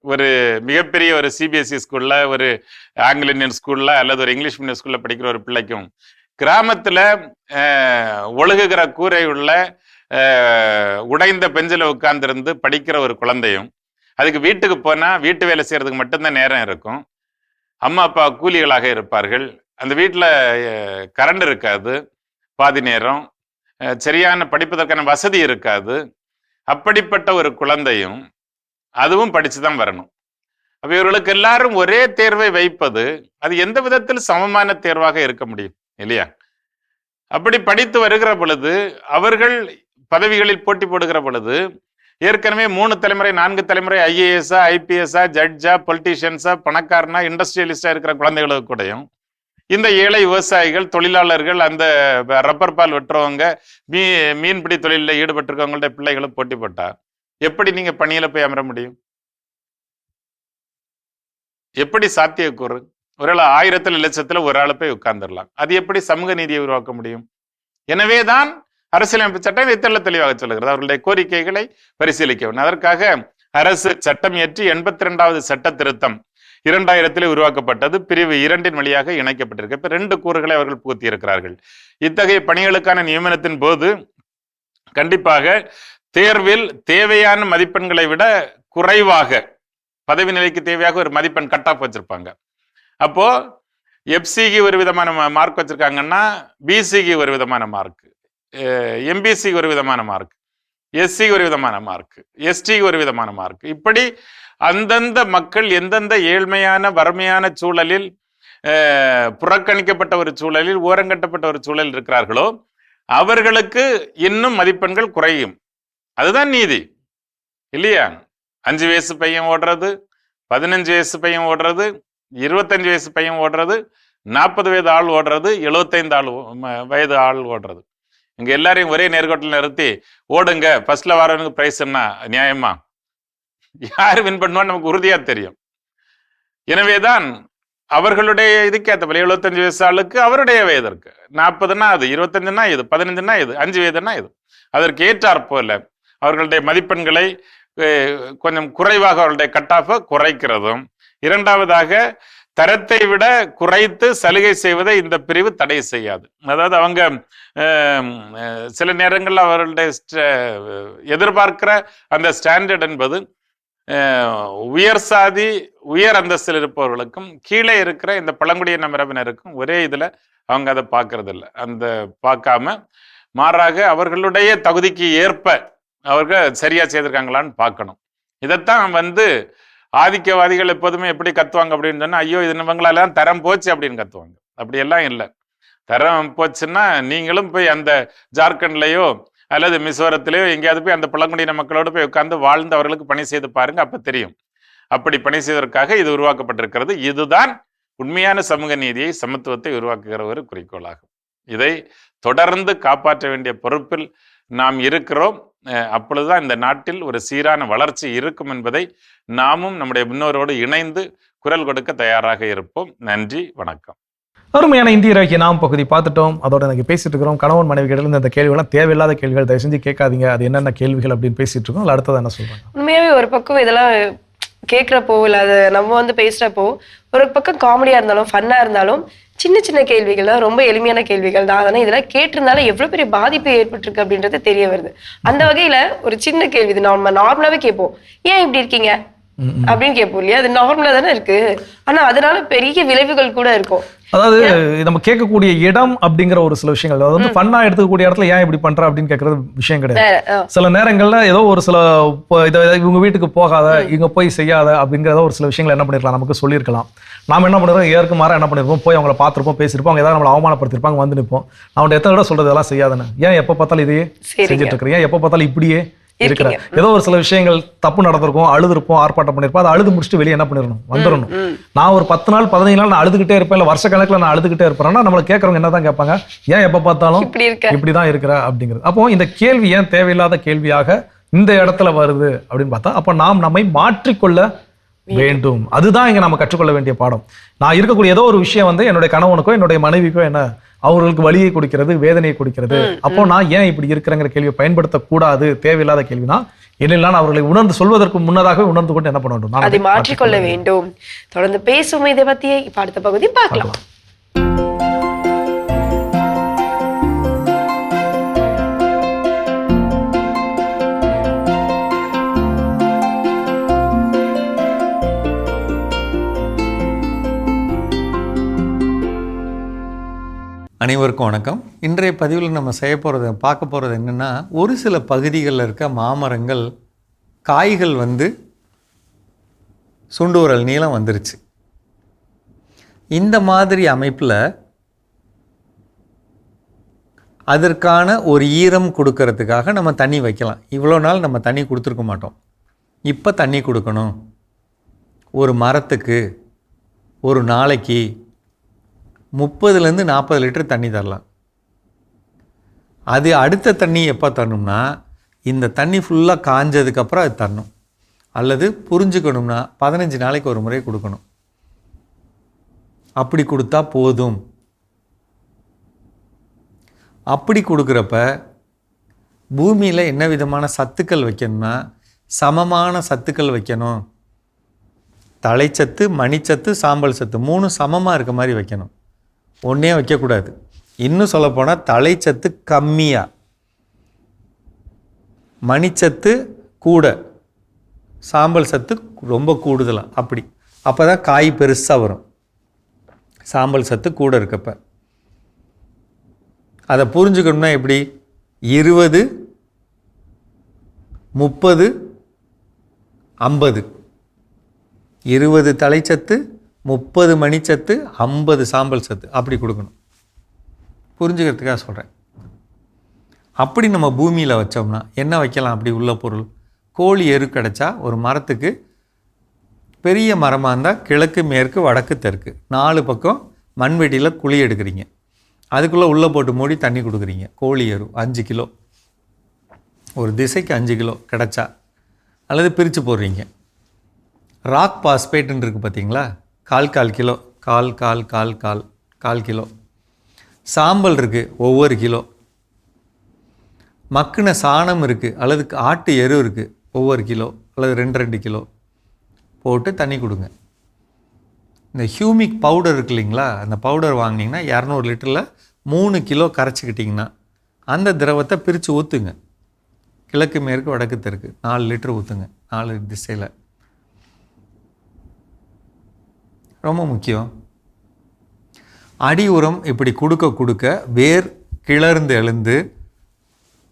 [SPEAKER 12] ஒரு மிகப்பெரிய ஒரு சிபிஎஸ்இ ஸ்கூல்ல, ஒரு ஆங்கில இந்தியன் ஸ்கூல்ல அல்லது ஒரு இங்கிலீஷ் மீடியம் ஸ்கூல்ல படிக்கிற ஒரு பிள்ளைக்கும், கிராமத்துல ஒழுகுகிற கூரை உள்ள உடைந்த பெஞ்சில உட்கார்ந்திருந்து படிக்கிற ஒரு குழந்தையும், அதுக்கு வீட்டுக்கு போனா வீட்டு வேலை செய்யறதுக்கு மட்டும்தான் நேரம் இருக்கும். அம்மா அப்பா கூலிகளாக இருப்பார்கள். அந்த வீட்டில் கரண்ட் இருக்காது, பாதி நேரம் சரியான படிப்பதற்கான வசதி இருக்காது. அப்படிப்பட்ட ஒரு குழந்தையும் அதுவும் படிச்சுதான் வரணும். அப்ப இவர்களுக்கு எல்லாரும் ஒரே தேர்வை வைப்பது அது எந்த விதத்தில் சமமான தேர்வாக இருக்க முடியும் இல்லையா? அப்படி படித்து வருகிற பொழுது அவர்கள் பதவிகளில் போட்டி போடுகிற பொழுது ஏற்கனவே 3 தலைமுறை 4 தலைமுறை ஐஏஎஸ்ஆ, ஐபிஎஸ்ஆ, ஜட்ஜா, பொலிட்டீஷியன்ஸா, பணக்காரனா, இண்டஸ்ட்ரியலிஸ்டா இருக்கிற குழந்தைகளுக்கு கூடயும் இந்த ஏழை விவசாயிகள், தொழிலாளர்கள், அந்த ரப்பர் பால் வெட்டுறவங்க, மீன்பிடி தொழிலில் ஈடுபட்டிருக்கவங்களுடைய பிள்ளைகளை போட்டி போட்டா எப்படி நீங்க பணியில போய் அமர முடியும்? எப்படி சாத்தியக்கூறு? ஒருவேளை 1000 லட்சத்துல ஒரு ஆளு போய் உட்கார்ந்துடலாம். அது எப்படி சமூக நீதியை உருவாக்க முடியும்? எனவேதான் அரசியலமைப்பு சட்டம் தெள்ள தெளிவாக சொல்லுகிறது. அவர்களுடைய கோரிக்கைகளை பரிசீலிக்க வேண்டும். அதற்காக அரசு சட்டம் இயற்றி 82வது சட்ட திருத்தம் 2000 உருவாக்கப்பட்டது. பிரிவு 2 வழியாக இணைக்கப்பட்டிருக்கு. இப்ப 2 கூறுகளை அவர்கள் புகுத்தி இருக்கிறார்கள். இத்தகைய பணிகளுக்கான நியமனத்தின் போது கண்டிப்பாக தேர்வில் தேவையான மதிப்பெண்களை விட குறைவாக பதவி நிலைக்கு தேவையாக ஒரு மதிப்பெண் கட் ஆஃப் வச்சிருப்பாங்க. அப்போ எஃப்சிக்கு ஒரு விதமான மார்க் வச்சிருக்காங்கன்னா பிசிக்கு ஒரு விதமான மார்க், எம்பிசிக்கு ஒரு விதமான மார்க், எஸ்சிக்கு ஒரு விதமான மார்க், எஸ்டிக்கு ஒரு விதமான மார்க். இப்படி அந்தந்த மக்கள் எந்தெந்த ஏழ்மையான வறுமையான சூழலில், புறக்கணிக்கப்பட்ட ஒரு சூழலில், ஓரங்கட்டப்பட்ட ஒரு சூழல் இருக்கிறார்களோ அவர்களுக்கு இன்னும் மதிப்பெண்கள் குறையும். அதுதான் நீதி இல்லையா? 5 வயசு பையன் ஓடுறது, 15 வயசு பையன் ஓடுறது, 25 வயசு பையன் ஓடுறது, 40 வயது ஆள் ஓடுறது, 75 வயது ஆள் ஓடுறது. இங்க எல்லாரையும் ஒரே நேர்கோட்டில் நிறுத்தி ஓடுங்க, ஃபர்ஸ்ட்ல வரவனுக்கு பிரைஸ்ன்னா நியாயமா? யாரு வின் பண்ணுவான்னு நமக்கு உறுதியா தெரியும். எனவேதான் அவர்களுடைய இதுக்கேற்ற 75 வயசு ஆளுக்கு அவருடைய வயதிற்கு, 40ன்னா அது, 25ன்னா இது, 15ன்னா இது, 5 வயதுன்னா இது, அதற்கு ஏற்றாற் போல அவர்களுடைய மதிப்பெண்களை கொஞ்சம் குறைவாக அவர்களுடைய கட் ஆஃபை குறைக்கிறதும், இரண்டாவதாக தரத்தை விட குறைத்து சலுகை செய்வதை இந்த பிரிவு தடை செய்யாது. அதாவது அவங்க சில நேரங்களில் அவர்களுடைய எதிர்பார்க்கிற அந்த ஸ்டாண்டர்ட் என்பது உயர் சாதி உயர் அந்தஸ்தில் இருப்பவர்களுக்கும் கீழே இருக்கிற இந்த பழங்குடியின மரபினருக்கும் ஒரே இதில் அவங்க அதை பார்க்கறது இல்லை. அந்த பார்க்காம மாறாக அவர்களுடைய தகுதிக்கு ஏற்ப அவர்கள் சரியா செய்திருக்காங்களான்னு பார்க்கணும். இதைத்தான் ஆதிக்கவாதிகள் எப்போதுமே எப்படி கத்துவாங்க அப்படின்னு சொன்னா, ஐயோ இது இவங்களெல்லாம் தரம் போச்சு அப்படின்னு கத்துவாங்க. அப்படியெல்லாம் இல்லை. தரம் போச்சுன்னா நீங்களும் போய் அந்த ஜார்க்கண்ட்லயோ அல்லது மிசோரத்திலேயோ எங்கேயாவது போய் அந்த பழங்குடியின மக்களோடு போய் உட்கார்ந்து வாழ்ந்து அவர்களுக்கு பணி செய்து பாருங்க, அப்ப தெரியும். அப்படி பணி செய்வதற்காக இது உருவாக்கப்பட்டிருக்கிறது. இதுதான் உண்மையான சமூக நீதியை, சமத்துவத்தை உருவாக்குகிற ஒரு குறிக்கோளாகும். இதை தொடர்ந்து காப்பாற்ற வேண்டிய பொறுப்பில் நாம் இருக்கிறோம். அப்பொழுதுதான் இந்த நாட்டில் ஒரு சீரான வளர்ச்சி இருக்கும் என்பதை நாமும் நம்முடைய முன்னோரோடு இணைந்து குரல் கொடுக்க தயாராக இருப்போம். நன்றி, வணக்கம்.
[SPEAKER 4] அருமையான இந்திய இலக்கிய நாம் பகுதி பார்த்துட்டோம். அதோட எனக்கு பேசிட்டு இருக்கிறோம் கணவன் மனைவிகளில் இந்த கேள்விகள்லாம் தேவையில்லாத கேள்விகள், தயவு செஞ்சு கேட்காதீங்க. அது என்னென்ன கேள்விகள் அப்படின்னு பேசிட்டு இருக்கோம். அதில் அடுத்தது என்ன சொல்றாங்க?
[SPEAKER 3] உண்மையாவே ஒரு பக்கம் இதெல்லாம் கேட்குறப்போ இல்லை அது நம்ம பேசுகிறப்போ ஒரு பக்கம் காமெடியாக இருந்தாலும் ஃபன்னாக இருந்தாலும் சின்ன சின்ன கேள்விகள்லாம் ரொம்ப எளிமையான கேள்விகள் தான். அதனால் இதெல்லாம் கேட்டிருந்தாலும் எவ்வளோ பெரிய பாதிப்பு ஏற்பட்டிருக்கு அப்படின்றது தெரிய வருது. அந்த வகையில் ஒரு சின்ன கேள்வி இது நம்ம நார்மலாகவே கேட்போம், ஏன் இப்படி இருக்கீங்க அப்படின்னு கேட்போம் இல்லையா? அது நார்மலா தானே இருக்கு. ஆனா அதனால பெரிய விளைவுகள் கூட இருக்கும்.
[SPEAKER 4] அதாவது நம்ம கேட்கக்கூடிய இடம் அப்படிங்கிற ஒரு சில விஷயங்கள், அதாவது ஃபன்னா எடுத்துக்கக்கூடிய இடத்துல ஏன் இப்படி பண்ற அப்படின்னு கேட்கறது விஷயம் கிடையாது. சில நேரங்கள்ல ஏதோ ஒரு சில இவங்க வீட்டுக்கு போகாத, இவங்க போய் செய்யாத அப்படிங்கிற ஒரு சில விஷயங்கள் என்ன பண்ணிருக்கலாம், நமக்கு சொல்லியிருக்கலாம். நாம என்ன பண்ணிருக்கோம், ஏற்கு மாற என்ன பண்ணிருப்போம், போய் அவங்கள பார்த்துருப்போம், பேசியிருப்போம், அவங்க ஏதாவது நம்மளை அவமானப்படுத்திருப்பாங்க, வந்து நிற்போம். அவன் எத்தனை விட சொல்றது எல்லாம் செய்யாதானே, ஏன் எப்ப பார்த்தாலும் இதையே செஞ்சுட்டு இருக்கிறேன், ஏன் எப்ப பார்த்தாலும் இப்படியே இருக்கிற. ஏதோ ஒரு சில விஷயங்கள் தப்பு நடந்திருக்கும், அழுதுருப்போம், ஆர்ப்பாட்டம் பண்ணிருப்போம், அதை அழுது முடிச்சுட்டு வெளியே என்ன பண்ணிடணும், வந்துடணும். நான் ஒரு 10 நாள் 15 நாள் நான் அழுதுகிட்டே இருப்பேன், இல்ல வருஷ கணக்கில் நான் அழுதுகிட்டே இருப்பேன்னா நம்மளை கேட்கறவங்க என்னதான் கேட்பாங்க, ஏன் எப்ப பார்த்தாலும் இப்படிதான் இருக்கிற அப்படிங்கிறது. அப்போ இந்த கேள்வி ஏன் தேவையில்லாத கேள்வியாக இந்த இடத்துல வருது அப்படின்னு பார்த்தா, அப்ப நாம் நம்மை மாற்றிக்கொள்ள வேண்டும். அதுதான் இங்க நம்ம கற்றுக்கொள்ள வேண்டிய பாடம். நான் இருக்கக்கூடிய ஏதோ ஒரு விஷயம் என்னுடைய கணவனுக்கோ என்னுடைய மனைவிக்கோ என்ன அவர்களுக்கு வலியை கொடுக்கிறது, வேதனையை கொடுக்கிறது. அப்போ நான் ஏன் இப்படி இருக்கிறேங்கிற கேள்வியை பயன்படுத்தக்கூடாது. தேவையில்லாத கேள்வினா என்னெல்லாம் அவர்களை உணர்ந்து சொல்வதற்கு முன்னதாகவே உணர்ந்து கொண்டு என்ன பண்ண வேண்டும்,
[SPEAKER 3] அதை மாற்றிக்கொள்ள வேண்டும். தொடர்ந்து பேசும் இதை பத்தி இப்ப அடுத்த பகுதி பார்க்கலாம்.
[SPEAKER 13] அனைவருக்கும் வணக்கம். இன்றைய பதிவில் நம்ம பார்க்க போகிறது என்னென்னா, ஒரு சில பகுதிகளில் இருக்க மாமரங்கள் காய்கள் சுண்டு விரல் நீளம் வந்துருச்சு. இந்த மாதிரி அமைப்பில் அதற்கான ஒரு ஈரம் கொடுக்கறதுக்காக நம்ம தண்ணி வைக்கலாம். இவ்வளோ நாள் நம்ம தண்ணி கொடுத்துருக்க மாட்டோம். இப்போ தண்ணி கொடுக்கணும். ஒரு மரத்துக்கு ஒரு நாளைக்கு 30லேருந்து 40 லிட்டர் தண்ணி தரலாம். அது அடுத்த தண்ணி எப்போ தரணும்னா, இந்த தண்ணி ஃபுல்லாக காஞ்சதுக்கப்புறம் அது தரணும். அல்லது புரிஞ்சுக்கணும்னா 15 நாளைக்கு ஒரு முறை கொடுக்கணும். அப்படி கொடுத்தா போதும். அப்படி கொடுக்குறப்ப பூமியில் என்ன விதமான சத்துக்கள் வைக்கணும்னா, சமமான சத்துக்கள் வைக்கணும். தழைச்சத்து, மணிச்சத்து, சாம்பல் சத்து 3 சமமாக இருக்க மாதிரி வைக்கணும். ஒன்றே வைக்கக்கூடாது. இன்னும் சொல்லப்போனால் தழைச்சத்து கம்மியாக, மணிச்சத்து கூட, சாம்பல் சத்து ரொம்ப கூடுதலாக. அப்போ தான் காய் பெருசாக வரும். சாம்பல் சத்து கூட இருக்கப்ப அதை புரிஞ்சுக்கணும்னா எப்படி, 20 30 50, 20 தழைச்சத்து, 30 மணிச்சத்து, 50 சாம்பல் சத்து, அப்படி கொடுக்கணும். புரிஞ்சுக்கிறதுக்காக சொல்கிறேன். அப்படி நம்ம பூமியில் வச்சோம்னா என்ன வைக்கலாம், அப்படி உள்ள பொருள், கோழி எரு கிடச்சா ஒரு மரத்துக்கு, பெரிய மரமாக இருந்தால் கிழக்கு மேற்கு வடக்கு தெற்கு 4 பக்கம் மண்வெட்டியில் குழி எடுக்கிறீங்க. அதுக்குள்ளே உள்ளே போட்டு மூடி தண்ணி கொடுக்குறீங்க. கோழி எரு 5 கிலோ, ஒரு திசைக்கு 5 கிலோ கிடச்சா, அல்லது பிரித்து போடுறீங்க. ராக் பாஸ்பேட்டுன்னு இருக்குது பார்த்தீங்களா, 1/4 கிலோ, 1/4 கிலோ. சாம்பல் இருக்குது ஒவ்வொரு கிலோ. மக்கின சாணம் இருக்குது அல்லது ஆட்டு எரு இருக்குது ஒவ்வொரு கிலோ அல்லது 2 கிலோ போட்டு தண்ணி கொடுங்க. இந்த ஹியூமிக் பவுடர் இருக்குது இல்லைங்களா, அந்த பவுடர் வாங்கினீங்கன்னா 200 லிட்டரில் 3 கிலோ கரைச்சிக்கிட்டிங்கன்னா அந்த திரவத்தை பிரித்து ஊற்றுங்க. கிழக்கு மேற்கு வடக்கு தெற்கு 4 லிட்டர் ஊற்றுங்க, 4 திசையில். ரொம்ப முக்கியம். அடி உரம் இப்படி கொடுக்க கொடுக்க வேர் கிளர்ந்து எழுந்து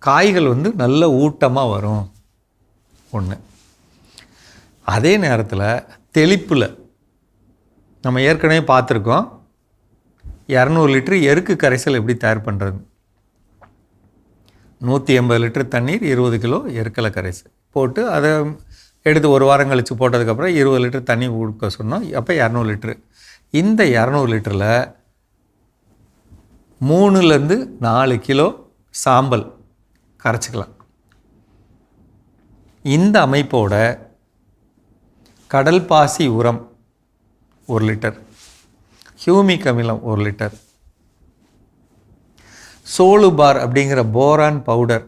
[SPEAKER 13] காய்கள் வந்து நல்ல ஊட்டமாக வரும் ஒன்று. அதே நேரத்தில் தெளிப்பில் நம்ம ஏற்கனவே பார்த்துருக்கோம் 200 லிட்டர் எருக்கு கரைசல் எப்படி தயார் பண்ணுறது. 180 லிட்டர் தண்ணீர் 20 கிலோ எருக்கலை கரைசல் போட்டு அதை எடுத்து ஒரு வாரம் கழித்து போட்டதுக்கப்புறம் 20 லிட்டர் தண்ணி கொடுக்க சொன்னோம். அப்போ 200 லிட்டரு. இந்த 200 லிட்டரில் 3லேருந்து 4 கிலோ சாம்பல் கரைச்சிக்கலாம். இந்த அமைப்போட கடல் பாசி உரம் 1 லிட்டர், ஹியூமிக் அமிலம் 1 லிட்டர், சோலுபார் அப்படிங்கிற போரான் பவுடர்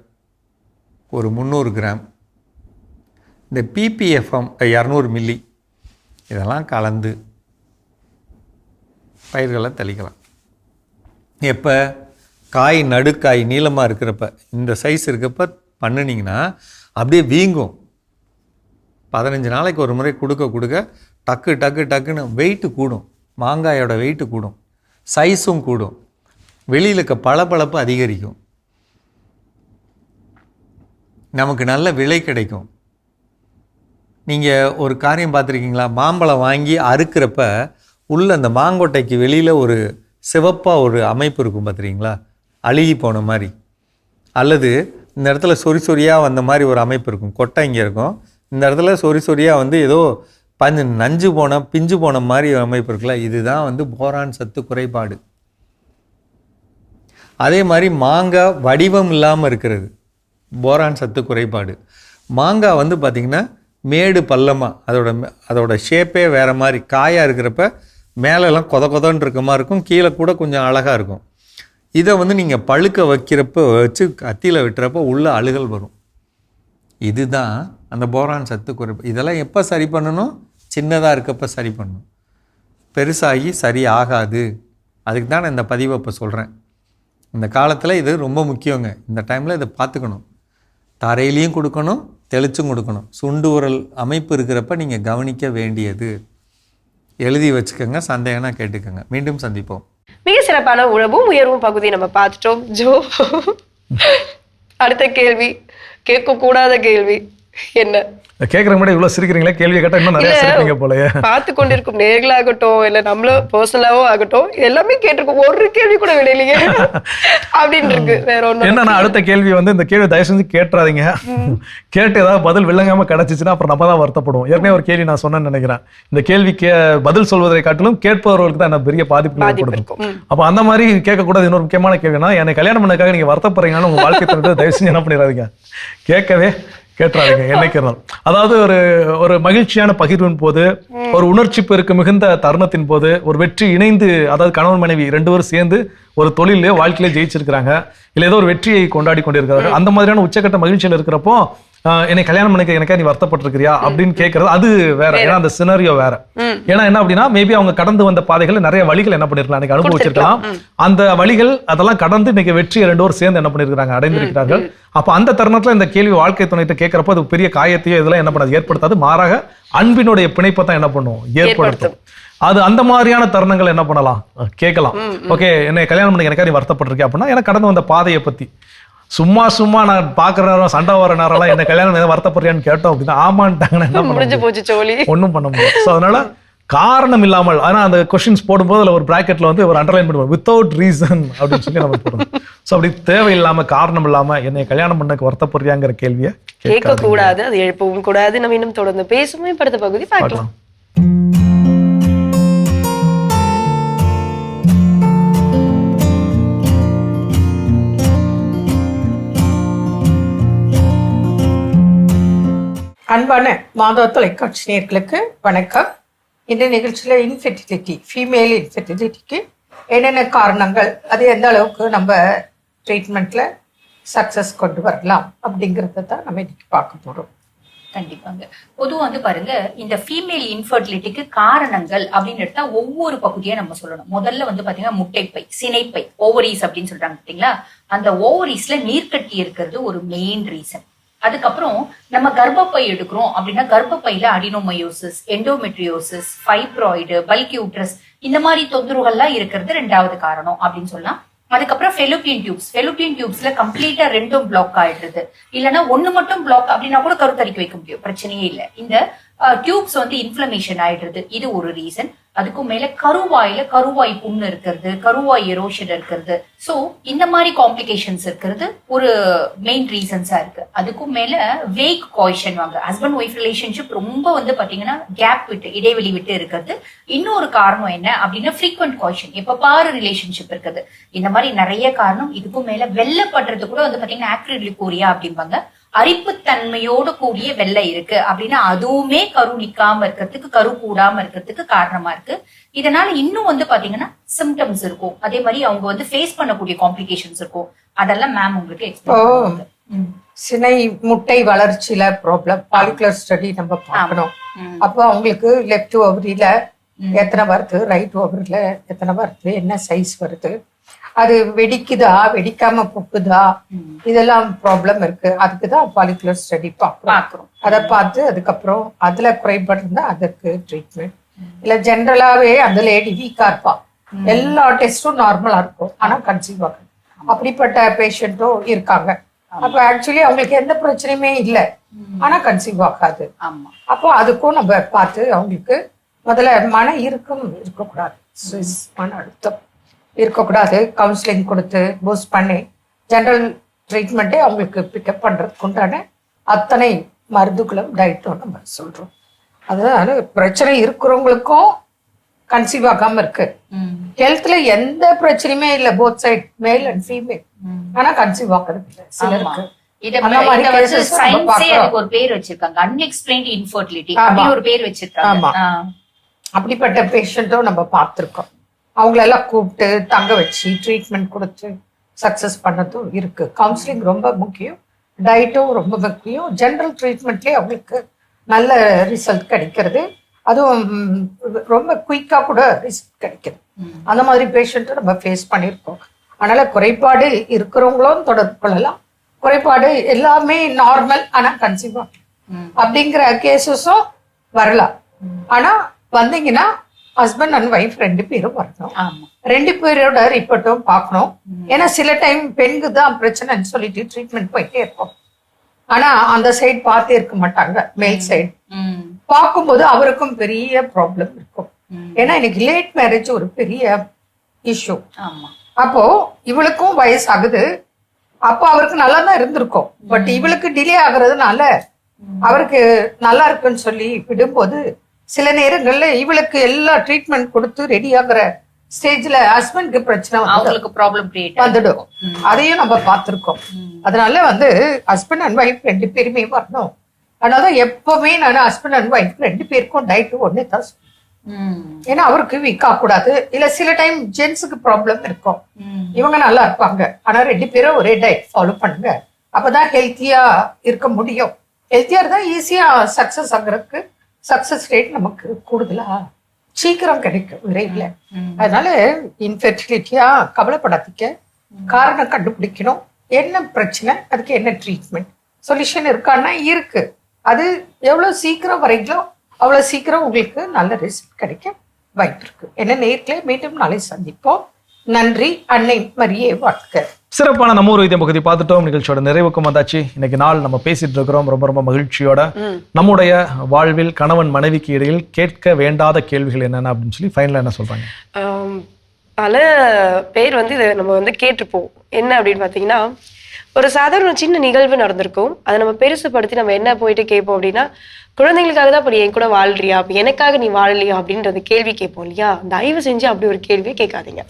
[SPEAKER 13] ஒரு 300 கிராம், இந்த பிபிஎஃப்எம் 200 மில்லி இதெல்லாம் கலந்து பயிர்களை தெளிக்கலாம். எப்போ காய் நடுக்காய் நீளமாக இருக்கிறப்ப, இந்த சைஸ் இருக்கப்ப பண்ணினீங்கன்னா அப்படியே வீங்கும். 15 நாளைக்கு ஒரு முறை கொடுக்க கொடுக்க டக்கு டக்கு டக்குன்னு வெயிட்டு கூடும், மாங்காயோட வெயிட்டு கூடும், சைஸும் கூடும், வெளியில் இருக்க பளபளப்பு அதிகரிக்கும், நமக்கு நல்ல விலை கிடைக்கும். நீங்கள் ஒரு காரியம் பார்த்துருக்கீங்களா? மாம்பழம் வாங்கி அறுக்கிறப்ப உள்ள அந்த மாங்கொட்டைக்கு வெளியில் ஒரு சிவப்பாக ஒரு அமைப்பு இருக்கும் பார்த்துருக்கீங்களா? அழுகி போன மாதிரி, அல்லது இந்த இடத்துல சொறி சொறியாக வந்த மாதிரி ஒரு அமைப்பு இருக்கும். கொட்டை இங்கே இருக்கும், இந்த இடத்துல சொறி சொறியாக வந்து ஏதோ நஞ்சு போன பிஞ்சு போன மாதிரி அமைப்பு இருக்குல்ல, இதுதான் வந்து போரான் சத்து குறைபாடு. அதே மாதிரி மாங்காய் வடிவம் இல்லாமல் இருக்கிறது போரான் சத்து குறைபாடு. மாங்காய் வந்து பார்த்திங்கன்னா மேடு பள்ளமாக அதோட ஷேப்பே வேறு மாதிரி, காயாக இருக்கிறப்ப மேலெல்லாம் கொதன்னு இருக்க மாதிரி இருக்கும், கீழே கூட கொஞ்சம் அழகாக இருக்கும். இதை வந்து நீங்கள் பழுக்க வைக்கிறப்ப வச்சு கத்தியில் விட்டுறப்ப உள்ள அழுகல் வரும். இதுதான் அந்த போரான் சத்து குறைபாடு. இதெல்லாம் எப்போ சரி பண்ணணும்? சின்னதாக இருக்கப்போ சரி பண்ணணும், பெருசாகி சரி ஆகாது. அதுக்கு தான் நான் இந்த பதிவை இப்போ சொல்கிறேன். இந்த காலத்தில் இது ரொம்ப முக்கியங்க. இந்த டைமில் இதை பார்த்துக்கணும். தரையிலையும் கொடுக்கணும், தெளிச்சும் கொடுக்கணும். சுண்டு உரல் அமைப்பு இருக்கிறப்ப நீங்கள் கவனிக்க வேண்டியது. எழுதி வச்சுக்கோங்க, சந்தேகம்னா கேட்டுக்கோங்க. மீண்டும் சந்திப்போம்.
[SPEAKER 3] மிக சிறப்பான உழவும் உயர்வும் பகுதி நம்ம பார்த்துட்டோம். ஜோ, அடுத்த கேள்வி, கேட்க கூடாத கேள்வி என்ன?
[SPEAKER 4] கேட்குற முன்னாடி இவ்வளோ சிரிக்கிறீங்களா? கேள்வியை கேட்டால் இன்னும் நிறைய சிரிப்பீங்க போலயே.
[SPEAKER 3] பார்த்து கொண்டிருக்கும் நேர்களாகட்டும், இல்லை நம்மளும் பர்சனலாவோ ஆகட்டும், எல்லாமே கேட்டிருக்கோம். ஒரு கேள்வி கூட விடையிலையே அப்படின்னு இருக்கு. வேற ஒன்றும்
[SPEAKER 4] என்னன்னா, அடுத்த கேள்வி வந்து இந்த கேள்வி தயவு செஞ்சு கேட்டுறாதீங்க. கேட்டு ஏதாவது பதில் விளங்காம கிடைச்சிச்சுன்னா அப்புறம் நம்ம தான் வருத்தப்படுவோம். ஏற்கனவே ஒரு கேள்வி நான் சொன்னேன்னு நினைக்கிறேன். இந்த கேள்விக்கு பதில் சொல்வதை காட்டிலும் கேட்பவர்களுக்கு தான் என்ன பெரிய பாதிப்பு ஏற்படுத்தும். அப்போ அந்த மாதிரி கேட்கக்கூடாது. இன்னொரு முக்கியமான கேள்வினா, என்னை கல்யாணம் பண்ணதுக்காக நீங்க வருத்தப்படுறீங்கன்னு உங்க வாழ்க்கை தருவது தயவு செஞ்சு என்ன பண்ணிடாதீங்க, கேட்டுறாதீங்க என்னைக்கு இருந்தாலும். அதாவது ஒரு மகிழ்ச்சியான பகிர்வின் போது, ஒரு உணர்ச்சி பெருக்கு மிகுந்த தருணத்தின் போது, ஒரு வெற்றி இணைந்து, அதாவது கணவன் மனைவி 2 பேரும் சேர்ந்து ஒரு தொழிலே வாழ்க்கையிலே ஜெயிச்சிருக்கிறாங்க, இல்லை ஏதோ ஒரு வெற்றியை கொண்டாடி கொண்டிருக்கிறாங்க, அந்த மாதிரியான உச்சக்கட்ட மகிழ்ச்சியில் இருக்கிறப்போ என்னை கல்யாணம் பண்ணிக்க எனக்கா நீ வருத்தப்பட்டிருக்கிறியா அப்படின்னு கேட்கறது அது வேற. ஏன்னா அந்த சினாரியோ வேற. ஏன்னா என்ன அப்படின்னா, மேபி அவங்க கடந்து வந்த பாதைகள் நிறைய வழிகள் என்ன பண்ணிருக்கலாம், அன்னைக்கு அனுபவிச்சிருக்கலாம். அந்த வழிகள் அதெல்லாம் கடந்து இன்னைக்கு வெற்றியை 2 பேரும் சேர்ந்து என்ன பண்ணிருக்காங்க, அடைந்திருக்கிறார்கள். அப்ப அந்த தருணத்துல இந்த கேள்வி வாழ்க்கை துணைகிட்ட கேட்கிறப்போ அது பெரிய காயத்தையோ இதெல்லாம் என்ன பண்ணாது, ஏற்படுத்தாது. மாறாக அன்பினுடைய பிணைப்பை தான் என்ன பண்ணும், ஏற்படுத்தும். அது அந்த மாதிரியான தருணங்கள் என்ன பண்ணலாம், கேட்கலாம். ஓகே, என்னை கல்யாணம் பண்ணி எனக்கா நீ வருத்தப்பட்டிருக்கேன் அப்படின்னா, எனக்கு கடந்து வந்த பாதையை பத்தி சும்மா நான் பாக்குற நேரம், சண்டை வர நேரம்லாம் என்ன கல்யாணம் வருத்தப்படுறியான்னு கேட்டோம் அப்படின்னா ஆமான்ட்டாங்கன்னா என்ன பண்ண, ஒன்றும் பண்ண முடியாது. ஸோ அதனால காரணம் இல்லாமல், ஆனா அந்த கொஸ்டின்ஸ் போடும்போது அதில் ஒரு பிராக்கெட்ல வந்து ஒரு அண்டர்லைன் பண்ணுவோம், வித்தவுட் ரீசன் அப்படின்னு சொல்லி நம்ம போடணும். ஸோ அப்படி தேவையில்லாம காரணம் இல்லாம என்னை கல்யாணம் பண்ணக்கு வருத்தப்படுறியாங்கிற கேள்வியை
[SPEAKER 3] கேட்க கூடாது, அது எழுப்பவும் கூடாது. நம்ம இன்னும் தொடர்ந்து பேசுவோம். இப்ப அடுத்த பகுதி பார்க்கலாம்.
[SPEAKER 14] அன்பான மாதவ தொலைக்காட்சி நேயர்களுக்கு வணக்கம். இந்த நிகழ்ச்சியில் இன்ஃபெர்டிலிட்டி, ஃபீமேல் இன்ஃபெர்டிலிட்டிக்கு என்னென்ன காரணங்கள், அது எந்த அளவுக்கு நம்ம ட்ரீட்மெண்ட்டில் சக்ஸஸ் கொண்டு வரலாம் அப்படிங்கிறத தான் நம்ம இன்னைக்கு பார்க்க போகிறோம்.
[SPEAKER 15] கண்டிப்பாங்க. பொதுவாக வந்து பாருங்க, இந்த ஃபீமேல் இன்ஃபர்டிலிட்டிக்கு காரணங்கள் அப்படின்னு எடுத்தா ஒவ்வொரு பகுதியா நம்ம சொல்லணும். முதல்ல வந்து பாத்தீங்கன்னா முட்டைப்பை, சினைப்பை, ஓவரீஸ் அப்படின்னு சொல்றாங்க பார்த்தீங்களா, அந்த ஓவரீஸ்ல நீர்க்கட்டி இருக்கிறது ஒரு மெயின் ரீசன். அதுக்கப்புறம் நம்ம கர்ப்பப்பை எடுக்கிறோம் அப்படின்னா கர்ப்பப்பையில அடினோமயோசிஸ், எண்டோமெட்ரியோசிஸ், ஃபைப்ராய்டு, பல்கி யூட்ரஸ் இந்த மாதிரி தொந்தரவுகள்லாம் இருக்கிறது 2வது காரணம் அப்படின்னு சொல்லலாம். அதுக்கப்புறம் ஃபெலோப்பியன் டியூப்ஸ்ல கம்ப்ளீட்டா 2ம் பிளாக் ஆயிடுறது, இல்லைன்னா 1 மட்டும் பிளாக் அப்படின்னா கூட கருத்தரிக்க வைக்க முடியும், பிரச்சனையே இல்லை. இந்த டியூப்ஸ் வந்து இன்ஃப்ளமேஷன் ஆயிடுறது, இது ஒரு ரீசன். அதுக்கும் மேல கருவாய் புண்ணு இருக்கிறது, கருவாய் எரோஷன் இருக்கிறது. சோ இந்த மாதிரி காம்ப்ளிகேஷன்ஸ் இருக்கிறது ஒரு மெயின் ரீசன்ஸா இருக்கு. அதுக்கும் மேல வேக் காய்ஷன் வாங்க, ஹஸ்பண்ட் ஒய்ஃப் ரிலேஷன்ஷிப் ரொம்ப வந்து பாத்தீங்கன்னா கேப் விட்டு, இடைவெளி விட்டு இருக்கிறது. இன்னொரு காரணம் என்ன அப்படின்னா ஃப்ரீக்வெண்ட் காய்ஷன், எப்ப பாரு ரிலேஷன்ஷிப் இருக்குது. இந்த மாதிரி நிறைய காரணம். இதுக்கும் மேல வெள்ளைப்படுறது கூட வந்து பாத்தீங்கன்னா ஆக்ரிலிகோரியா அப்படிம்பாங்க, அரிப்புத்தன்மையோடு கூடிய வெள்ளை இருக்கு அப்படின்னா அதுவுமே கரு நிக்காம இருக்கிறதுக்கு, கரு கூடாம இருக்கிறதுக்கு காரணமா இருக்கு. இதனால இன்னும் வந்து பாத்தீங்கன்னா சிம்டம்ஸ் இருக்கும், அதே மாதிரி அவங்க வந்து ஃபேஸ் பண்ணக்கூடிய காம்ப்ளிகேஷன்ஸ் இருக்கும். அதெல்லாம் மேம் உங்களுக்கு எக்ஸ்பிளைன் பண்ணுவாங்க.
[SPEAKER 14] சினை முட்டை வளர்ச்சியில ப்ராப்ளம், பாலிகுலர் ஸ்டடி நம்ம பார்க்கணும். அப்போ அவங்களுக்கு லெஃப்ட் ஓவரியில எத்தனை வருது, ரைட் ஓவரியில எத்தனை வருது, என்ன சைஸ் வருது, அது வெடிக்குதா வெடிக்காம பொக்குதா, இதெல்லாம் ப்ராப்ளம் இருக்கு. அதுக்குதான் பாலிகுலர் ஸ்டடி பார்க்கிறோம். அதை பார்த்து அதுக்கப்புறம் அதுல குறைபாடு இருந்தா அதற்கு ட்ரீட்மெண்ட். இல்ல ஜென்ரலாவே அந்த லேடி வீக்கா இருப்பா, எல்லா டெஸ்டும் நார்மலா இருக்கும் ஆனா கன்சீவ் ஆகும், அப்படிப்பட்ட பேஷண்ட்டும் இருக்காங்க. அப்ப ஆக்சுவலி அவங்களுக்கு எந்த பிரச்சனையுமே இல்லை ஆனா கன்சீவ் ஆகாது. அப்போ அதுக்கும் நம்ம பார்த்து அவங்களுக்கு முதல்ல மன இறுக்கம் இருக்கக்கூடாது, மன அழுத்தம் இருக்கக்கூடாது, கவுன்சிலிங் கொடுத்து பூஸ்ட் பண்ணி ஜென்ரல் ட்ரீட்மெண்ட்டே அவங்களுக்கு பிக்கப் பண்றதுக்கு உண்டான அத்தனை மருந்துகளும் டயட்டும் நம்ம சொல்றோம். அதனால பிரச்சனை இருக்கிறவங்களுக்கும் கன்சீவ் ஆகாம இருக்கு, ஹெல்த்ல எந்த பிரச்சனையுமே இல்லை, both side male and female, ஆனா கன்சீவ் ஆகிறது இல்லை சிலருக்கு.
[SPEAKER 15] ஒரு பேர் வச்சிருக்காங்க, அன்எக்ஸ்பிளைன்ட் இன்ஃபர்டிலிட்டி அப்படின்னு ஒரு பேர் வச்சிருக்காங்க.
[SPEAKER 14] அப்படிப்பட்ட பேஷண்ட்டும் நம்ம பார்த்திருக்கோம். அவங்களெல்லாம் கூப்பிட்டு தங்க வச்சு ட்ரீட்மெண்ட் கொடுத்து சக்சஸ் பண்ணதும் இருக்கு. கவுன்சிலிங் ரொம்ப முக்கியம், டயட்டும் ரொம்ப முக்கியம். ஜென்ரல் ட்ரீட்மெண்ட்லேயே அவங்களுக்கு நல்ல ரிசல்ட் கிடைக்கிறது, அதுவும் ரொம்ப குயிக்கா கூட ரிசல்ட் கிடைக்குது. அந்த மாதிரி பேஷண்ட்டை நம்ம ஃபேஸ் பண்ணியிருக்கோம். அதனால குறைபாடு இருக்கிறவங்களும் தொடர்பு கொள்ளலாம், குறைபாடு எல்லாமே நார்மல் ஆனா கன்சீவ் அப்படிங்கிற கேசஸும் வரலாம். ஆனா வந்தீங்கன்னா ஹஸ்பண்ட் அண்ட் ஒய்ஃப் 2 பேரும் வரணும், 2 பேரோட ரிப்போர்ட்டும் பார்க்கணும். ஏன்னா சில டைம் பெண்கு தான் பிரச்சனைன்னு சொல்லிட்டு ட்ரீட்மெண்ட் போயிட்டே இருக்கும், ஆனா அந்த சைடு பார்த்தே இருக்க மாட்டாங்க, மேல் சைடு பார்க்கும்போது அவருக்கும் பெரிய ப்ராப்ளம் இருக்கும். ஏன்னா இன்னைக்கு லேட் மேரேஜ் ஒரு பெரிய இஷ்யூ. அப்போ இவளுக்கும் வயசு ஆகுது, அப்போ அவருக்கு நல்லா தான் இருந்திருக்கும், பட் இவளுக்கு டிலே ஆகுறதுனால அவருக்கு நல்லா இருக்குன்னு சொல்லி விடும்போது சில நேரங்கள்ல இவளுக்கு எல்லா ட்ரீட்மெண்ட் கொடுத்து ரெடி ஆகுற ஸ்டேஜ்ல ஹஸ்பண்ட்க்கு பிரச்சனை வந்துடும். அதையும் நம்ம பார்த்திருக்கோம். அதனால வந்து ஹஸ்பண்ட் அண்ட் ஒய்ஃப் 2 பேருமே வரணும். அதனாலதான் எப்பவுமே நான் ஹஸ்பண்ட் அண்ட் ஒய்ஃப் 2 பேருக்கும் டயட் ஒன்னே தான் சொல்லுவேன். ஏன்னா அவருக்கு வீக் ஆக கூடாது. இல்ல சில டைம் ஜென்ஸுக்கு ப்ராப்ளம் இருக்கும், இவங்க நல்லா இருப்பாங்க ஆனா 2 பேரும் ஒரே டயட் ஃபாலோ பண்ணுங்க, அப்பதான் ஹெல்த்தியா இருக்க முடியும். ஹெல்த்தியா இருந்தா ஈஸியா சக்சஸ் ஆகுறதுக்கு சக்சஸ் ரேட் நமக்கு கூடுதலா சீக்கிரம் கிடைக்கும் விரைவில். அதனால இன்ஃபெர்டிலிட்டியா கவலைப்படாதீங்க, காரணம் கண்டுபிடிக்கணும், என்ன பிரச்சனை, அதுக்கு என்ன ட்ரீட்மெண்ட், சொல்யூஷன் இருக்கான்னா இருக்கு. அது எவ்வளவு சீக்கிரம் வரைக்கும் அவ்வளவு சீக்கிரம் உங்களுக்கு நல்ல ரிசல்ட் கிடைக்க வாய்ப்பு இருக்கு. என்ன நேர்களை மீண்டும் நாளை சந்திப்போம். நன்றி. அன்னை மரியே வாழ்க.
[SPEAKER 4] சிறப்பான நம்ம ஒரு வைத்தியம் பகுதி பார்த்துட்டோம். நிகழ்ச்சியோட நிறைவுக்கும் வந்தாச்சு. இன்னைக்கு நாள் நம்ம பேசிட்டு இருக்கிறோம் ரொம்ப ரொம்ப மகிழ்ச்சியோட. நம்முடைய வாழ்வில் கணவன் மனைவிக்கு இடையில் கேட்க வேண்டாத கேள்விகள் என்னென்ன அப்படின்னு சொல்லி ஃபைனலா என்ன சொல்றாங்க?
[SPEAKER 3] பல பேர் வந்து இதை நம்ம வந்து கேட்டிருப்போம். என்ன அப்படின்னு பார்த்தீங்கன்னா, ஒரு சாதாரண சின்ன நிகழ்வு நடந்திருக்கும், அதை நம்ம பெருசுப்படுத்தி நம்ம என்ன போயிட்டு கேட்போம் அப்படின்னா, குழந்தைங்களுக்காக தான் அப்படி என் கூட வாழ்றியா, அப்ப எனக்காக நீ வாழலையா அப்படின்றது கேள்வி கேட்போம் இல்லையா? தயவு செஞ்சு அப்படி ஒரு கேள்வியை கேட்காதீங்க.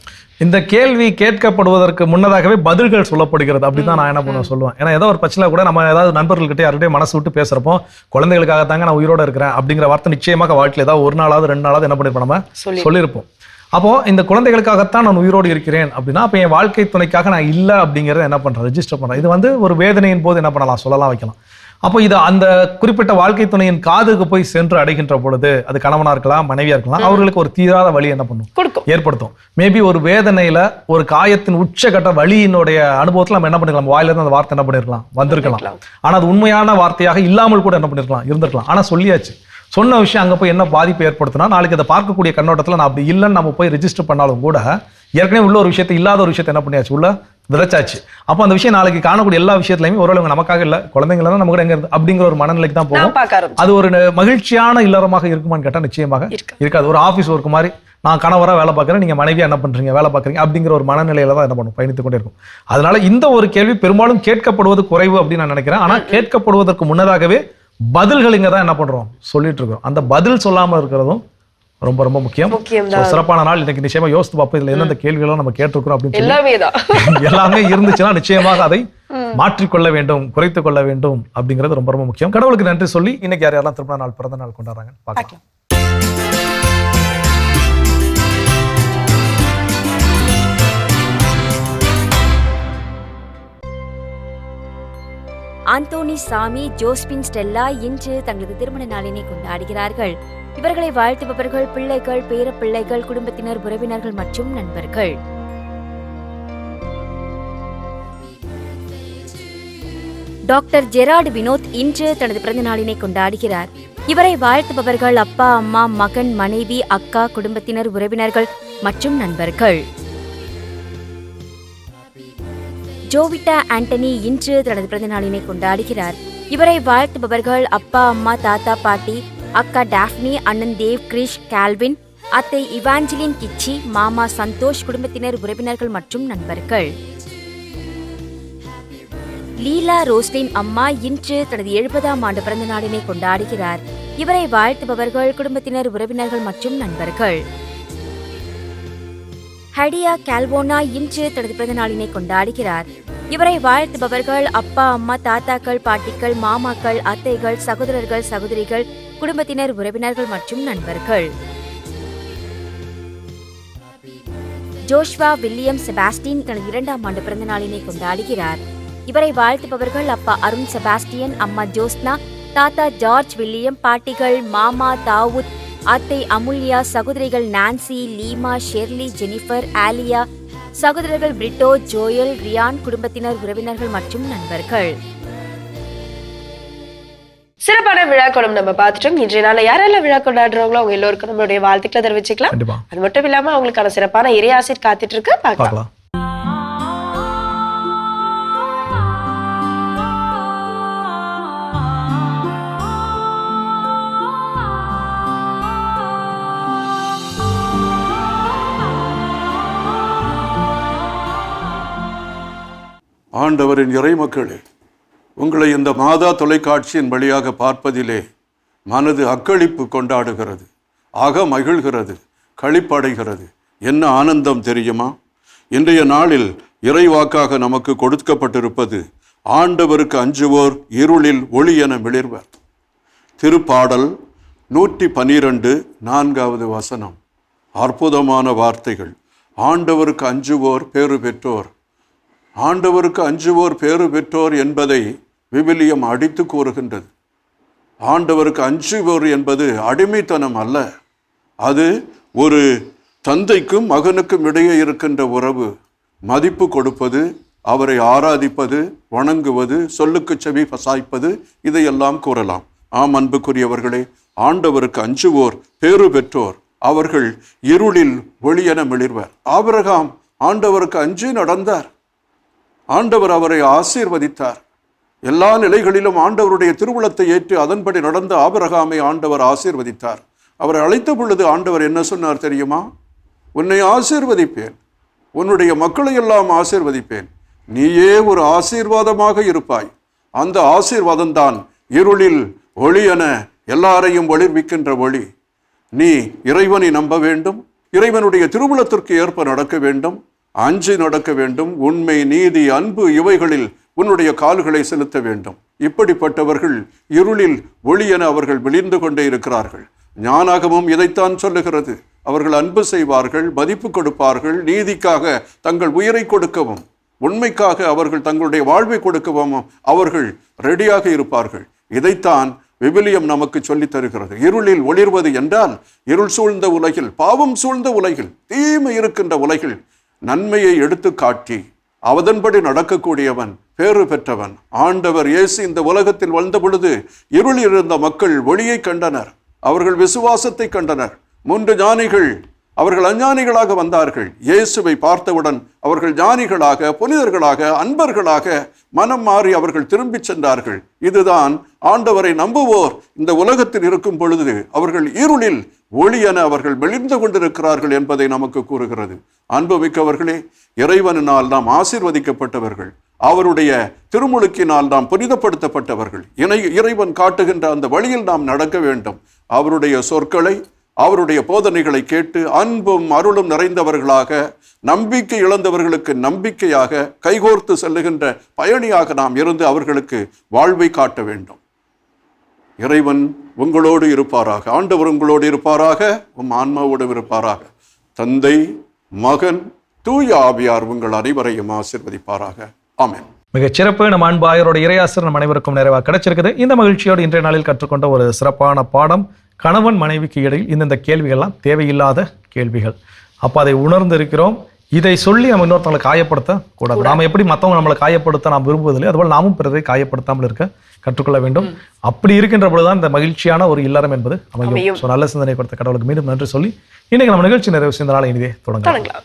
[SPEAKER 4] இந்த கேள்வி கேட்கப்படுவதற்கு முன்னதாகவே பதில்கள் சொல்லப்படுகிறது அப்படிதான் நான் என்ன பண்ண சொல்லுவேன். ஏன்னா ஏதோ ஒரு பிரச்சனை கூட நம்ம ஏதாவது நண்பர்கள்கிட்ட யார்கிட்டயே மனசு விட்டு பேசுறப்போ குழந்தைகளுக்காக தாங்க நான் உயிரோட இருக்கிறேன் அப்படிங்கிற வார்த்தை நிச்சயமாக வாழ்க்கையில் ஏதாவது 1 நாளாவது 2 நாளாவது என்ன பண்ணிருப்போம், நம்ம சொல்லியிருப்போம். அப்போ இந்த குழந்தைகளுக்காகத்தான் நான் உயிரோடு இருக்கிறேன் அப்படின்னா அப்போ என் வாழ்க்கை துணைக்காக நான் இல்லை அப்படிங்கிறத என்ன பண்றேன், ரெஜிஸ்டர் பண்றேன். இது வந்து ஒரு வேதனையின் போது என்ன பண்ணலாம், சொல்லலாம், வைக்கலாம். அப்போ இது அந்த குறிப்பிட்ட வாழ்க்கை துணையின் காதுக்கு போய் சென்று அடைகின்ற பொழுது, அது கணவனா இருக்கலாம், மனைவியா இருக்கலாம், அவர்களுக்கு ஒரு தீராத வலி என்ன பண்ணும், ஏற்படுத்தும். மேபி ஒரு வேதனையில, ஒரு காயத்தின் உச்சகட்ட வலியினுடைய அனுபவத்துல நம்ம என்ன பண்ணிக்கலாம், வாயில இருந்து அந்த வார்த்தை என்ன பண்ணிருக்கலாம், வந்திருக்கலாம். ஆனா அது உண்மையான வார்த்தையாக இல்லாமல் கூட என்ன பண்ணிருக்கலாம், இருந்திருக்கலாம். ஆனா சொல்லியாச்சு. சொன்ன விஷயம் அங்க போய் என்ன பாதிப்பு ஏற்படுத்தினா, நாளைக்கு அதை பார்க்கக்கூடிய கண்ணோட்டத்துல நான் அப்படி இல்லைன்னு நம்ம போய் ரெஜிஸ்டர் பண்ணாலும் கூட, ஏற்கனவே உள்ள ஒரு விஷயத்தை இல்லாத ஒரு விஷயத்தை என்ன பண்ணியாச்சு, உள்ள விதைச்சாச்சு. அப்போ அந்த விஷயம் நாளைக்கு காணக்கூடிய எல்லா விஷயத்துலையுமே ஒருவேளை நமக்காக இல்லை, குழந்தைங்கள தான் நம்ம கூட எங்க இருந்து அப்படிங்கிற ஒரு மனநிலைக்கு தான் போகும். அது ஒரு மகிழ்ச்சியான இல்லறமாக இருக்குமான்னு கேட்டால் நிச்சயமாக இருக்காது. ஒரு ஆஃபீஸ் ஒர்க் மாதிரி, நான் கணவராக வேலை பார்க்குறேன், நீங்கள் மனைவியாக என்ன பண்ணுறீங்க, வேலை பார்க்குறீங்க அப்படிங்கிற ஒரு மனநிலையில தான் என்ன பண்ணும், பயணித்து கொண்டே இருக்கும். அதனால இந்த ஒரு கேள்வி பெரும்பாலும் கேட்கப்படுவது குறைவு அப்படின்னு நான் நினைக்கிறேன். ஆனால் கேட்கப்படுவதற்கு முன்னதாகவே பதில்கள் இங்கே தான் என்ன பண்ணுறோம், சொல்லிட்டு இருக்கோம். அந்த பதில் சொல்லாமல் இருக்கிறதும் ரொம்ப ரொம்ப முக்கியம். சிறப்பான நாள் இன்னைக்கு. நிச்சயமா யோசித்து பார்ப்போம் இதுல எந்தெந்த கேள்விகளும் நம்ம கேட்டிருக்கிறோம் அப்படின்னு எல்லாமே இருந்துச்சுன்னா நிச்சயமாக அதை மாற்றிக்கொள்ள வேண்டும், குறைத்துக் கொள்ள வேண்டும் அப்படிங்கிறது ரொம்ப ரொம்ப முக்கியம். கடவுளுக்கு நன்றி சொல்லி இன்னைக்கு யாரெல்லாம் திருமண நாள், பிறந்த நாள் கொண்டாடுறாங்க பார்க்கலாம்.
[SPEAKER 16] ஆந்தோனி சாமி, ஜோஸ்பின் ஸ்டெல்லா இன்று தங்களது திருமண நாளினை கொண்டாடுகிறார்கள். இவர்களை வாழ்த்துபவர்கள் பிள்ளைகள், பேரப்பிள்ளைகள், குடும்பத்தினர், உறவினர்கள் மற்றும் நண்பர்கள். டாக்டர் ஜெரார்டு வினோத் இன்று தனது பிறந்த நாளினை கொண்டாடுகிறார். இவரை வாழ்த்துபவர்கள் அப்பா, அம்மா, மகன், மனைவி, அக்கா, குடும்பத்தினர், உறவினர்கள் மற்றும் நண்பர்கள். ஜோவிட்டா ஆண்டனி இன்று தனது பிறந்த நாளினை கொண்டாடுகிறார். இவரை வாழ்த்துபவர்கள் அப்பா, அம்மா, தாத்தா, பாட்டி, அக்கா டாஃப்னி, அண்ணன் தேவ், கிரிஷ், கால்வின், அத்தை இவாஞ்சலின் கிச்சி, மாமா சந்தோஷ், குடும்பத்தினர், உறவினர்கள் மற்றும் நண்பர்கள். லீலா ரோஸ்லின் அம்மா இன்று தனது 70ஆம் ஆண்டு பிறந்த நாளினை கொண்டாடுகிறார். இவரை வாழ்த்துபவர்கள் குடும்பத்தினர், உறவினர்கள் மற்றும் நண்பர்கள். ஹடியா கால்வோனா இன்று தனது பிறந்த நாளினை கொண்டாடுகிறார். இவரை வாழ்த்துபவர்கள் அப்பா, அம்மா, தாத்தாக்கள், பாட்டிகள், மாமாக்கள், அத்தைகள், சகோதரர்கள், சகோதரிகள், குடும்பத்தினர், உறவினர்கள் மற்றும் நண்பர்கள். ஜோஷ்வா வில்லியம் செபாஸ்டின் தனது 2ஆம் ஆண்டு பிறந்த நாளினை கொண்டாடுகிறார். இவரை வாழ்த்துபவர்கள் அப்பா அருண் செபாஸ்டியன், அம்மா ஜோஸ்னா, தாத்தா ஜார்ஜ் வில்லியம், பாட்டிகள் மாமா தாவூத், அத்தை அமுல்யா, சகோதரிகள் Nancy, Leema, Shirley, Jennifer, Aliya, சகோதரர்கள் பிரிட்டோ, ஜோயல், ரியான், குடும்பத்தினர், உறவினர்கள் மற்றும் நண்பர்கள்.
[SPEAKER 3] சிறப்பான விழாக்களும் நம்ம பார்த்துட்டோம். இன்றைய நாள் யாரெல்லாம் விழா கொண்டாடுறாங்களோ அவங்க எல்லோருக்கும் நம்மளுடைய வாழ்த்துக்களை தெரிவிச்சுக்கலாம். அது மட்டும் இல்லாம அவங்களுக்கான சிறப்பான இறையாசிர் காத்துட்டு இருக்கு, பார்க்கலாம்.
[SPEAKER 17] ஆண்டவரின் இறைமக்களே, உங்களை இந்த மாதா தொலைக்காட்சியின் வழியாக பார்ப்பதிலே மனது அக்களிப்பு கொண்டாடுகிறது, ஆக மகிழ்கிறது, களிப்படைகிறது. என்ன ஆனந்தம் தெரியுமா? இன்றைய நாளில் இறைவாக்காக நமக்கு கொடுக்கப்பட்டிருப்பது ஆண்டவருக்கு அஞ்சுவோர் இருளில் ஒளி என மிளிர்வர். திருப்பாடல் 112 4வது வசனம். அற்புதமான வார்த்தைகள். ஆண்டவருக்கு அஞ்சுவோர் பேறு பெற்றோர். ஆண்டவருக்கு அஞ்சுவோர் பேறு பெற்றோர் என்பதை விவிலியம் அடித்து கூறுகின்றது. ஆண்டவருக்கு அஞ்சுவோர் என்பது அடிமைத்தனம் அல்ல, அது ஒரு தந்தைக்கும் மகனுக்கும் இடையே இருக்கின்ற உறவு. மதிப்பு கொடுப்பது, அவரை ஆராதிப்பது, வணங்குவது, சொல்லுக்கு செவி சாய்ப்பது, இதையெல்லாம் கூறலாம். ஆம் அன்புக்குரியவர்களே, ஆண்டவருக்கு அஞ்சுவோர் பேறு பெற்றோர். அவர்கள் இருளில் ஒளியென மிளிர்வர். ஆபிரகாம் ஆண்டவருக்கு அஞ்சி நடந்தார். ஆண்டவர் அவரை ஆசீர்வதித்தார். எல்லா நிலைகளிலும் ஆண்டவருடைய திருவுளத்தை ஏற்று அதன்படி நடந்த ஆபிரகாமை ஆண்டவர் ஆசீர்வதித்தார். அவரை அழைத்த பொழுது ஆண்டவர் என்ன சொன்னார் தெரியுமா? உன்னை ஆசீர்வதிப்பேன், உன்னுடைய மக்களை எல்லாம் ஆசீர்வதிப்பேன், நீயே ஒரு ஆசீர்வாதமாக இருப்பாய். அந்த ஆசீர்வாதம்தான் இருளில் ஒளி என எல்லாரையும் ஒளிர்விக்கின்ற ஒளி. நீ இறைவனை நம்ப வேண்டும், இறைவனுடைய திருவுளத்திற்கு ஏற்ப நடக்க வேண்டும், அஞ்சி நடக்க வேண்டும், உண்மை, நீதி, அன்பு இவைகளில் உன்னுடைய கால்களை செலுத்த வேண்டும். இப்படிப்பட்டவர்கள் இருளில் ஒளி என அவர்கள் விளிர்ந்து கொண்டே இருக்கிறார்கள். ஞானாகமும் இதைத்தான் சொல்லுகிறது. அவர்கள் அன்பு செய்வார்கள், மதிப்பு கொடுப்பார்கள், நீதிக்காக தங்கள் உயிரை கொடுக்கவும் உண்மைக்காக அவர்கள் தங்களுடைய வாழ்வை கொடுக்கவும் அவர்கள் ரெடியாக இருப்பார்கள். இதைத்தான் விவிலியம் நமக்கு சொல்லித் தருகிறது. இருளில் ஒளிர்வது என்றால் இருள் சூழ்ந்த உலகில், பாவம் சூழ்ந்த உலகில், தீமை இருக்கின்ற உலகில் நன்மையை எடுத்து காட்டி அவதன்படி நடக்கக்கூடியவன் பேறு பெற்றவன். ஆண்டவர் இயேசு இந்த உலகத்தில் வந்த பொழுது இருளில் இருந்த மக்கள் ஒளியை கண்டனர், அவர்கள் விசுவாசத்தை கண்டனர். 3 ஞானிகள் அவர்கள் அஞ்ஞானிகளாக வந்தார்கள். இயேசுவை பார்த்தவுடன் அவர்கள் ஞானிகளாக, புனிதர்களாக, அன்பர்களாக மனம் மாறி அவர்கள் திரும்பி சென்றார்கள். இதுதான் ஆண்டவரை நம்புவோர் இந்த உலகத்தில் இருக்கும் பொழுது அவர்கள் இருளில் ஒளி என அவர்கள் மெலிந்து கொண்டிருக்கிறார்கள் என்பதை நமக்கு கூறுகிறது. அன்புமிக்கவர்களே, இறைவனால் நாம் ஆசீர்வதிக்கப்பட்டவர்கள், அவருடைய திருமுழுக்கினால் நாம் புனிதப்படுத்தப்பட்டவர்கள். இறைவன் காட்டுகின்ற அந்த வழியில் நாம் நடக்க வேண்டும். அவருடைய சொற்களை, அவருடைய போதனைகளை கேட்டு அன்பும் அருளும் நிறைந்தவர்களாக, நம்பிக்கை இழந்தவர்களுக்கு நம்பிக்கையாக, கைகோர்த்து செல்லுகின்ற பயணியாக நாம் இருந்து அவர்களுக்கு வாழ்வை காட்ட வேண்டும். இறைவன் உங்களோடு இருப்பாராக. ஆண்டவர் உங்களோடு இருப்பாராக, ஆன்மாவோடு இருப்பாராக. தந்தை, மகன், தூய ஆவியார் உங்கள் அனைவரையும் ஆசீர்வதிப்பாராக. ஆமென்.
[SPEAKER 4] மிகச்சிறப்பு. நம்ம அன்பு ஆயரோட இறையாசிரியர் நம்ம அனைவருக்கும் நிறைவாக கிடைச்சிருக்குது. இந்த மகிழ்ச்சியோடு இன்றைய நாளில் கற்றுக்கொண்ட ஒரு சிறப்பான பாடம், கணவன் மனைவிக்கு இடையில் இந்தந்த கேள்விகள்லாம் தேவையில்லாத கேள்விகள். அப்போ அதை உணர்ந்து இருக்கிறோம். இதை சொல்லி நம்ம இன்னொருத்தவங்களை காயப்படுத்த கூடாது. நாம எப்படி மற்றவங்க நம்மளை காயப்படுத்த நாம் விரும்புவதில்லை, அதுபோல் நாமும் பிறரை காயப்படுத்தாமல் இருக்க கற்றுக்கொள்ள வேண்டும். அப்படி இருக்கின்ற பொழுதுதான் இந்த மகிழ்ச்சியான ஒரு இல்லறம் என்பது அமையும். நல்ல சிந்தனை கொடுத்த கடவுளுக்கு மீண்டும் நன்றி சொல்லி இன்னைக்கு நம்ம நிகழ்ச்சி நிறைவு செய்தனால இனிதே தொடங்கலாம்.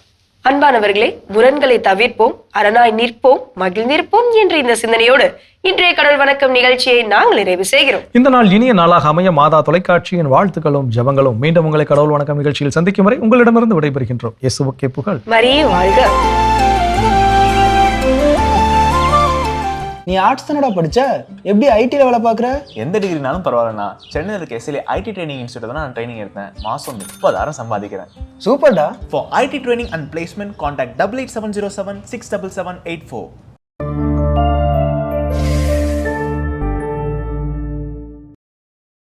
[SPEAKER 3] அன்பானவர்களே, முரண்களை தவிர்ப்போம், அரணாய் நிற்போம், மகிழ்ந்திருப்போம் என்ற இந்த சிந்தனையோடு இன்றைய கடவுள் வணக்கம் நிகழ்ச்சியை நாங்கள் நிறைவு செய்கிறோம்.
[SPEAKER 4] இந்த நாள் இனிய நாளாக அமைய மாதா தொலைக்காட்சியின் வாழ்த்துக்களும் ஜெபங்களும். மீண்டும் உங்களை கடவுள் வணக்கம் நிகழ்ச்சியில் சந்திக்கும் வரை உங்களிடமிருந்து விடைபெறுகின்றோம். இயேசுவுக்கே புகழ்.
[SPEAKER 3] மரியே வாழ்க.
[SPEAKER 1] நீ ஆர்ட்ஸ் தானடா படிச்ச, எப்படி ஐடில வேலை பார்க்குற?
[SPEAKER 2] எந்த டிகிரினாலும் பரவாயில்லண்ணா. சென்னையில் இருக்க எஸ்எல்ஏ ஐடி ட்ரைனிங் இன்ஸ்டியூட் தான் நான் ட்ரைனிங் எடுத்தேன். மாதம் 30,000 சம்பாதிக்கிறேன்.
[SPEAKER 1] சூப்பர்டா.
[SPEAKER 2] For IT training and placement, contact 8870767784.